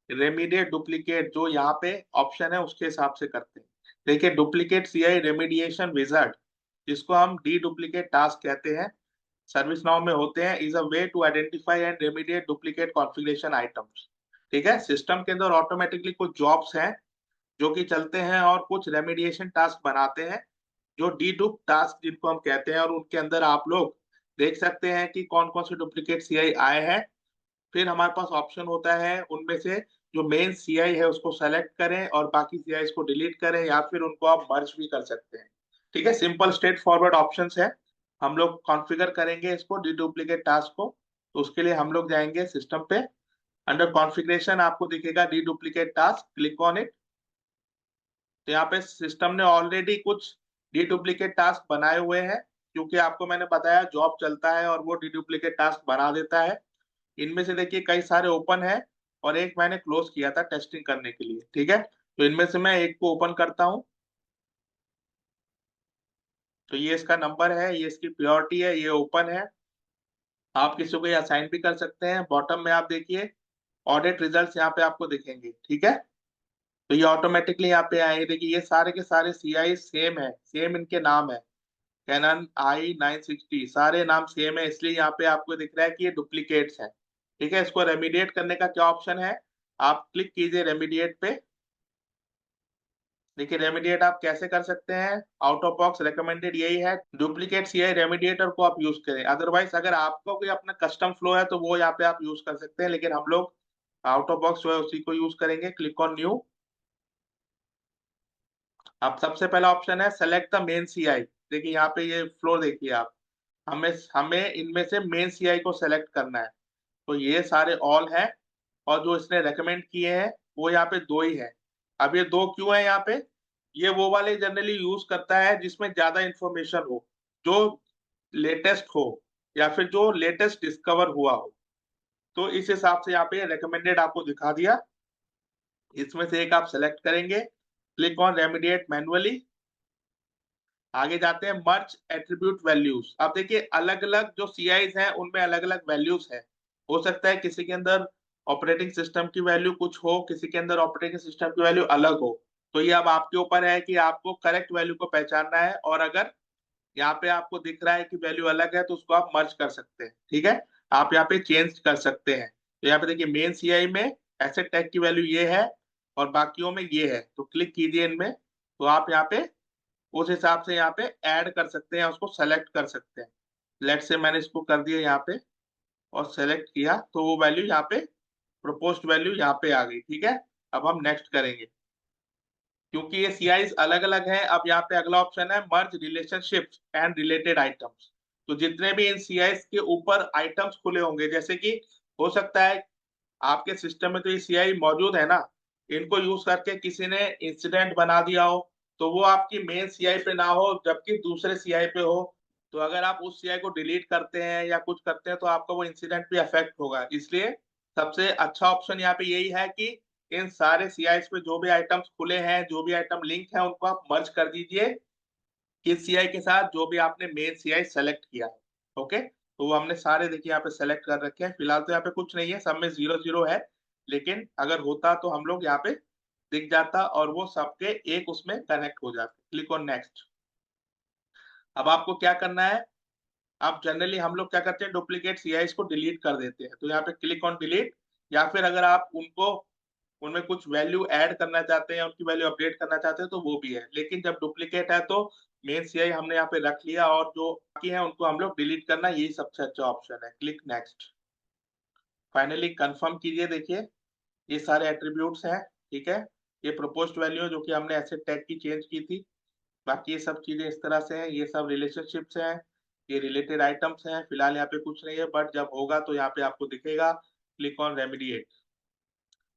रेमीडिएट डुप्लीकेट जो यहाँ पे ऑप्शन है उसके हिसाब से करते हैं। देखिए डुप्लीकेट CI रेमीडिएशन विजार्ड, जिसको हम डी डुप्लीकेट टास्क कहते हैं, सर्विस नाउ में होते हैं, is a way to identify and remediate duplicate configuration items. ठीक है, सिस्टम के अंदर ऑटोमेटिकली कुछ जॉब्स हैं जो कि चलते हैं और कुछ रेमीडिएशन टास्क बनाते हैं, जो डी डुप टास्क जिनको हम कहते हैं। और उनके अंदर आप लोग देख सकते हैं कि कौन कौन से डुप्लीकेट CI आए हैं। फिर हमारे पास ऑप्शन होता है उनमें से जो मेन CI है उसको सेलेक्ट करें और बाकी CI को डिलीट करें, या फिर उनको आप मर्ज भी कर सकते हैं। ठीक है, सिंपल स्ट्रेट फॉरवर्ड ऑप्शंस है। हम लोग कॉन्फ़िगर करेंगे इसको डुप्लीकेट टास्क को। तो उसके लिए हम लोग जाएंगे सिस्टम पे, अंडर कॉन्फ़िगरेशन आपको दिखेगा duplicate task, click on it. तो यहाँ पे सिस्टम ने ऑलरेडी कुछ डुप्लीकेट टास्क बनाए हुए हैं, क्योंकि आपको मैंने बताया जॉब चलता है और वो डुप्लीकेट टास्क बना देता है। इनमें से देखिए कई सारे ओपन है और एक मैंने क्लोज किया था टेस्टिंग करने के लिए। ठीक है, तो इनमें से मैं एक को ओपन करता हूँ। तो ये इसका नंबर है, ये इसकी प्योरिटी है, ये ओपन है। आप किसी को ये असाइन भी कर सकते हैं। बॉटम में आप देखिए ऑडिट रिजल्ट्स यहाँ पे आपको दिखेंगे। ठीक है, तो ये ऑटोमेटिकली यहाँ पे आए। देखिए ये सारे के सारे CI सेम है, सेम इनके नाम है, कैनन i960, सारे नाम सेम है, इसलिए यहाँ पे आपको दिख रहा है कि ये डुप्लीकेट्स है। ठीक है, इसको रेमीडिएट करने का क्या ऑप्शन है, आप क्लिक कीजिए रेमीडिएट पे। देखिए रेमीडिएट आप कैसे कर सकते हैं, आउट ऑफ बॉक्स रिकमेंडेड यही है, डुप्लीकेट CI रेमीडिएटर को आप यूज करें। अदरवाइज अगर आपका कोई अपना कस्टम फ्लो है तो वो यहाँ पे आप यूज कर सकते हैं, लेकिन हम लोग आउट ऑफ बॉक्स जो है उसी को यूज करेंगे। Click on new. अब सबसे पहला ऑप्शन है सेलेक्ट द मेन CI। देखिए यहाँ पे ये फ्लो देखिए आप, हमें हमें इनमें से मेन CI को सेलेक्ट करना है। तो ये सारे ऑल है, और जो इसने रेकमेंड किए हैं वो यहाँ पे दो ही है। अब ये दो क्यों है यहाँ पे, ये वो वाले जनरली यूज करता है जिसमें ज्यादा इंफॉर्मेशन हो, जो लेटेस्ट हो, या फिर जो लेटेस्ट डिस्कवर हुआ हो। तो इस हिसाब से यहाँ पे रेकमेंडेड आपको दिखा दिया, इसमें से एक आप सेलेक्ट करेंगे। Click on remediate manually. आगे जाते हैं मर्ज एट्रीब्यूट वैल्यूज। अब देखिए अलग अलग जो CIs हैं उनमें अलग अलग वैल्यूज हैं। हो सकता है किसी के अंदर ऑपरेटिंग सिस्टम की वैल्यू कुछ हो, किसी के अंदर ऑपरेटिंग सिस्टम की वैल्यू अलग हो। तो ये अब आपके ऊपर है कि आपको करेक्ट वैल्यू को पहचानना है, और अगर यहाँ पे आपको दिख रहा है कि वैल्यू अलग है तो उसको आप मर्ज कर सकते हैं। ठीक है, आप यहाँ पे चेंज कर सकते हैं। तो यहाँ पे देखिए मेन CI में एसेट टैग की वैल्यू ये है, और बाकियों में ये है, तो क्लिक कीजिए इनमें, तो आप यहाँ पे उस हिसाब से यहाँ पे ऐड कर सकते हैं, उसको सेलेक्ट कर सकते हैं। लेट से मैंने इसको कर दिया यहाँ पे और सेलेक्ट किया, तो वो वैल्यू यहाँ पे प्रोपोज्ड वैल्यू यहाँ पे आ गई। ठीक है, अब हम नेक्स्ट करेंगे, क्योंकि ये सीआईज अलग अलग है। अब यहाँ पे अगला ऑप्शन है मर्ज रिलेशनशिप्स एंड रिलेटेड आइटम्स। तो जितने भी इन सीआईज के ऊपर आइटम्स खुले होंगे, जैसे कि हो सकता है आपके सिस्टम में तो ये सीआई मौजूद है ना, इनको यूज करके किसी ने इंसिडेंट बना दिया हो, तो वो आपकी मेन सीआई पे ना हो जबकि दूसरे सीआई पे हो। तो अगर आप उस सीआई को डिलीट करते हैं या कुछ करते हैं तो आपका वो इंसिडेंट भी अफेक्ट होगा। इसलिए सबसे अच्छा ऑप्शन यहाँ पे यही है कि इन सारे सीआईस पे जो भी आइटम्स खुले हैं, जो भी आइटम लिंक है, उनको आप मर्ज कर दीजिए किस सीआई के साथ, जो भी आपने मेन सीआई सेलेक्ट किया है। ओके, तो वो हमने सारे देखिए यहाँ पे सेलेक्ट कर रखे हैं। फिलहाल तो यहाँ पे कुछ नहीं है, सब में 0 0 है, लेकिन अगर होता तो हम लोग यहाँ पे दिख जाता और वो सबके एक उसमें कनेक्ट हो जाते। Click on next. अब आपको क्या करना है, अब जनरली हम लोग क्या करते हैं, डुप्लीकेट सीआईस को डिलीट कर देते हैं, तो यहाँ पे क्लिक ऑन डिलीट। या फिर अगर आप उनको उनमें कुछ वैल्यू ऐड करना चाहते हैं, उनकी वैल्यू अपडेट करना चाहते हैं, तो वो भी है। लेकिन जब डुप्लीकेट है तो मेन सीआई हमने यहाँ पे रख लिया और जो बाकी है उनको हम लोग डिलीट करना, यही सबसे अच्छा ऑप्शन है। Click next. फाइनली कंफर्म कीजिए, देखिए ये सारे एट्रीब्यूट्स हैं। ठीक है, ये प्रपोज्ड वैल्यू है जो कि हमने ऐसे टैग की चेंज की थी। बाकी ये सब चीजें इस तरह से हैं, ये सब रिलेशनशिप्स हैं, ये रिलेटेड आइटम्स हैं। फिलहाल यहाँ पे कुछ नहीं है, बट जब होगा तो यहाँ पे आपको दिखेगा। Click on remediate.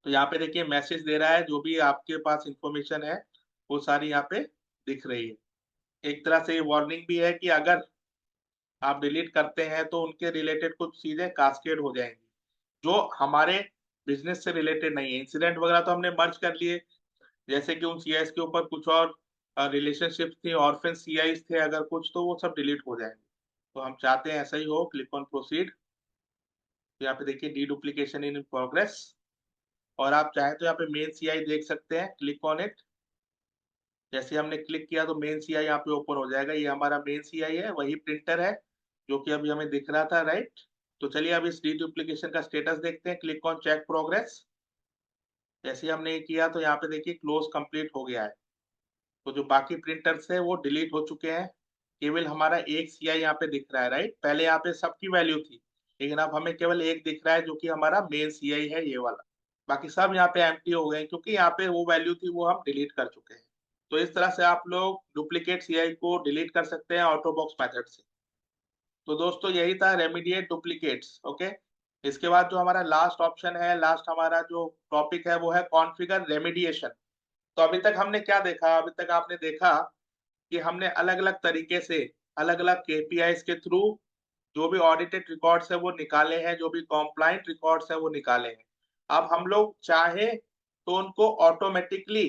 तो यहाँ पे देखिए मैसेज दे रहा है, जो भी आपके पास इंफॉर्मेशन है वो सारी यहाँ पे दिख रही है। एक तरह से ये वार्निंग भी है कि अगर आप डिलीट करते हैं तो उनके रिलेटेड कुछ चीजें कास्केड हो जाएंगी जो हमारे बिजनेस से रिलेटेड नहीं है। इंसिडेंट वगैरह तो हमने मर्ज कर लिए, जैसे कि उन सीआईस के ऊपर कुछ और रिलेशनशिप थी, ऑर्फन सीआईस थे अगर कुछ, तो वो सब डिलीट हो जाएंगे। तो हम चाहते हैं ऐसा ही हो। Click on proceed. यहाँ पे देखिए डी डुप्लीकेशन इन प्रोग्रेस, और आप चाहें तो यहाँ पे मेन सीआई देख सकते हैं। Click on it. जैसे हमने क्लिक किया तो मेन सीआई यहाँ पे ओपन हो जाएगा। ये हमारा मेन सीआई है, वही प्रिंटर है जो कि अभी हमें दिख रहा था, राइट। तो चलिए अब इस डी डुप्लीकेशन का स्टेटस देखते हैं। Click on check progress. जैसे ही हमने ये किया तो यहाँ पे देखिए क्लोज कंप्लीट हो गया है। तो जो बाकी प्रिंटर्स है वो डिलीट हो चुके हैं, केवल हमारा एक सीआई यहाँ पे दिख रहा है, राइट। पहले यहाँ पे सबकी वैल्यू थी, लेकिन अब हमें केवल एक दिख रहा है जो कि हमारा मेन सीआई है, ये वाला। बाकी सब यहाँ पे एम्प्टी हो गए क्योंकि यहाँ पे वो वैल्यू थी वो हम डिलीट कर चुके हैं। तो इस तरह से आप लोग डुप्लीकेट सीआई को डिलीट कर सकते हैं ऑटो बॉक्स मेथड से। तो दोस्तों यही था रेमिडिएट डुप्लीकेट्स। ओके, इसके बाद जो हमारा लास्ट ऑप्शन है, लास्ट हमारा जो टॉपिक है वो है कॉन्फ़िगर रेमिडिएशन। तो अभी तक हमने क्या देखा, अभी तक आपने देखा कि हमने अलग अलग तरीके से अलग अलग केपीआईज के थ्रू जो भी ऑडिटेड रिकॉर्ड्स है वो निकाले हैं, जो भी कॉम्प्लाइंट रिकॉर्ड्स है वो निकाले हैं। अब हम लोग चाहे तो उनको ऑटोमेटिकली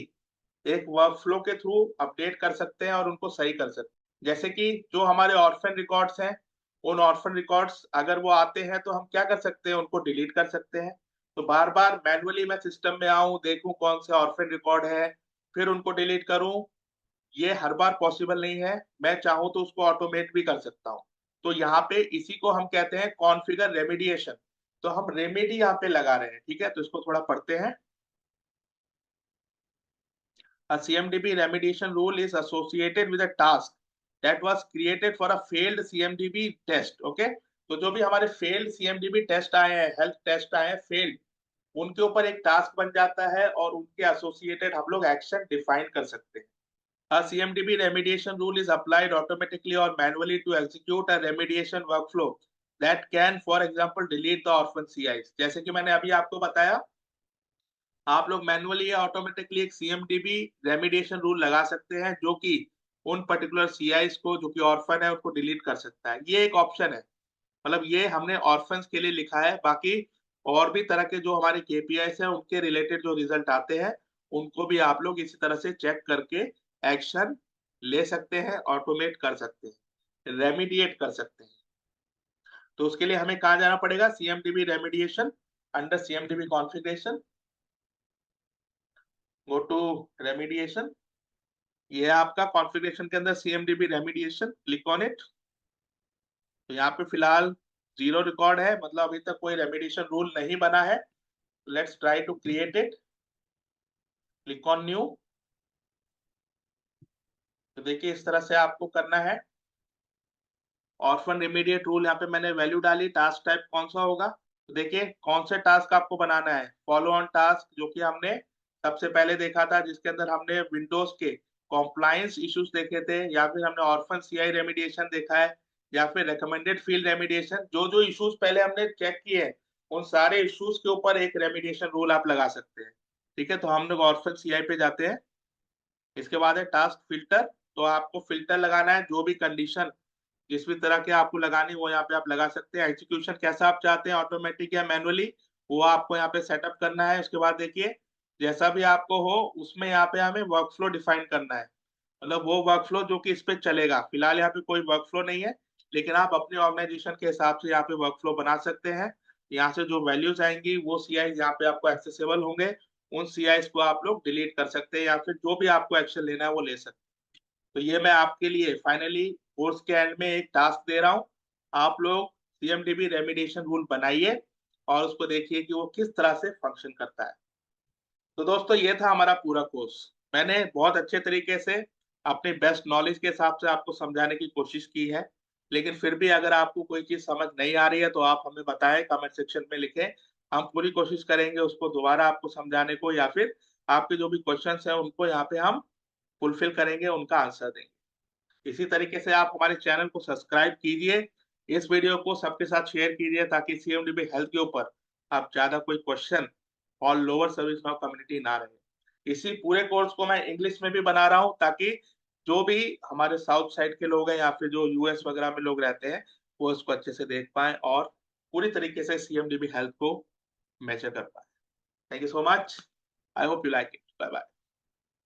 एक वर्कफ्लो के थ्रू अपडेट कर सकते हैं और उनको सही कर सकते हैं। जैसे कि जो हमारे ऑर्फन रिकॉर्ड्स हैं, उन ऑर्फन रिकॉर्ड्स अगर वो आते हैं तो हम क्या कर सकते हैं, उनको डिलीट कर सकते हैं। तो बार बार मैनुअली मैं सिस्टम में आऊं, देखूं कौन से ऑर्फन रिकॉर्ड है, फिर उनको डिलीट करूं, ये हर बार पॉसिबल नहीं है। मैं चाहूँ तो उसको ऑटोमेट भी कर सकता हूँ। तो यहाँ पे इसी को हम कहते हैं कॉन्फ़िगर रेमिडिएशन। तो हम रेमेडी यहाँ पे लगा रहे हैं। ठीक है, तो इसको थोड़ा पढ़ते हैं। A CMDB remediation rule is associated with a task that was created for a failed CMDB test. Okay, तो जो भी हमारे failed CMDB टेस्ट आए हैं, हेल्थ टेस्ट आए हैं failed, उनके ऊपर एक टास्क बन जाता है और उनके एसोसिएटेड हम लोग एक्शन डिफाइन कर सकते हैं। A CMDB remediation rule is applied automatically or manually to execute a remediation workflow that can, for example, delete the orphan CIs। जैसे कि मैंने अभी आपको बताया, आप लोग मैनुअली या ऑटोमेटिकली एक सीएमडीबी रेमिडिएशन रूल लगा सकते हैं जो कि उन पर्टिकुलर सीआईस को जो कि ऑर्फन है उनको डिलीट कर सकता है। ये एक ऑप्शन है, मतलब ये हमने ऑर्फन्स के लिए लिखा है। बाकी और भी तरह के जो हमारे केपीआईस है उनके रिलेटेड जो रिजल्ट आते हैं उनको भी आप लोग इसी तरह से चेक करके एक्शन ले सकते हैं, ऑटोमेट कर सकते हैं, रेमिडिएट कर सकते हैं। तो उसके लिए हमें कहाँ जाना पड़ेगा, CMDB remediation, under CMDB configuration, go to remediation. ये है आपका कॉन्फ़िगरेशन के अंदर CMDB remediation. Click on it. तो यहाँ पे फिलहाल 0 रिकॉर्ड है, मतलब अभी तक कोई रेमिडिएशन रूल नहीं बना है। Let's try to create it. Click on new. तो देखिए इस तरह से आपको करना है। ऑर्फन इमीडिएट रूल, यहाँ पे मैंने वैल्यू डाली, टास्क टाइप कौन सा होगा, तो देखिए कौन से टास्क आपको बनाना है। फॉलो ऑन टास्क, जो कि हमने सबसे पहले देखा था, जिसके अंदर हमने विंडोज के कॉम्प्लायंस इश्यूज देखे थे, या फिर हमने ऑर्फन सीआई रेमिडिएशन देखा है, या फिर रिकमेंडेड फील्ड रेमिडिएशन। जो जो इश्यूज पहले हमने चेक किए हैं, उन सारे इश्यूज के ऊपर एक रेमिडिएशन रूल आप लगा सकते हैं। ठीक है, तो हम लोग ऑर्फन सीआई पे जाते हैं। इसके बाद है टास्क फिल्टर। तो आपको फिल्टर लगाना है, जो भी कंडीशन जिस भी तरह के आपको लगानी वो यहाँ पे आप लगा सकते हैं। एग्जीक्यूशन कैसा आप चाहते हैं, ऑटोमेटिक या मैनुअली, वो आपको यहाँ पे सेटअप करना है। उसके बाद देखिए जैसा भी आपको हो उसमें यहाँ पे हमें वर्कफ्लो डिफाइन करना है, मतलब वो वर्कफ्लो जो कि इस पे चलेगा। फिलहाल यहाँ पे कोई वर्कफ्लो नहीं है, लेकिन आप अपने ऑर्गेनाइजेशन के हिसाब से यहाँ पे वर्कफ्लो बना सकते हैं। यहाँ से जो वैल्यूज आएंगी वो सीआई यहाँ पे आपको एक्सेसिबल होंगे, उन सीआई को आप लोग डिलीट कर सकते हैं, या फिर जो भी आपको एक्शन लेना है वो ले सकते हैं। तो ये मैं आपके लिए फाइनली कोर्स के एंड में एक टास्क दे रहा हूँ। आप लोग सीएमडीबी रेमिडिएशन रूल बनाइए और उसको देखिए कि वो किस तरह से फंक्शन करता है। तो दोस्तों ये था हमारा पूरा कोर्स। मैंने बहुत अच्छे तरीके से अपनी बेस्ट नॉलेज के हिसाब से आपको समझाने की कोशिश की है, लेकिन फिर भी अगर आपको कोई चीज समझ नहीं आ रही है तो आप हमें बताएं, कमेंट सेक्शन में लिखें। हम पूरी कोशिश करेंगे उसको दोबारा आपको समझाने को, या फिर आपके जो भी क्वेश्चंस हैं उनको यहाँ पे हम फुलफिल करेंगे, उनका आंसर देंगे। इसी तरीके से आप हमारे चैनल को सब्सक्राइब कीजिए, इस वीडियो को सबके साथ शेयर कीजिए, ताकि सीएमडीबी हेल्थ के ऊपर आप ज्यादा कोई क्वेश्चन और लोअर सर्विस नाउ कम्युनिटी ना रहे। इसी पूरे कोर्स को मैं इंग्लिश में भी बना रहा हूँ, ताकि जो भी हमारे साउथ साइड के लोग हैं या फिर जो यूएस वगैरह में लोग रहते हैं वो इसको अच्छे से देख पाए और पूरी तरीके से सीएमडीबी हेल्थ को मेजर कर पाए। Thank you so much. I hope you like it. Bye bye.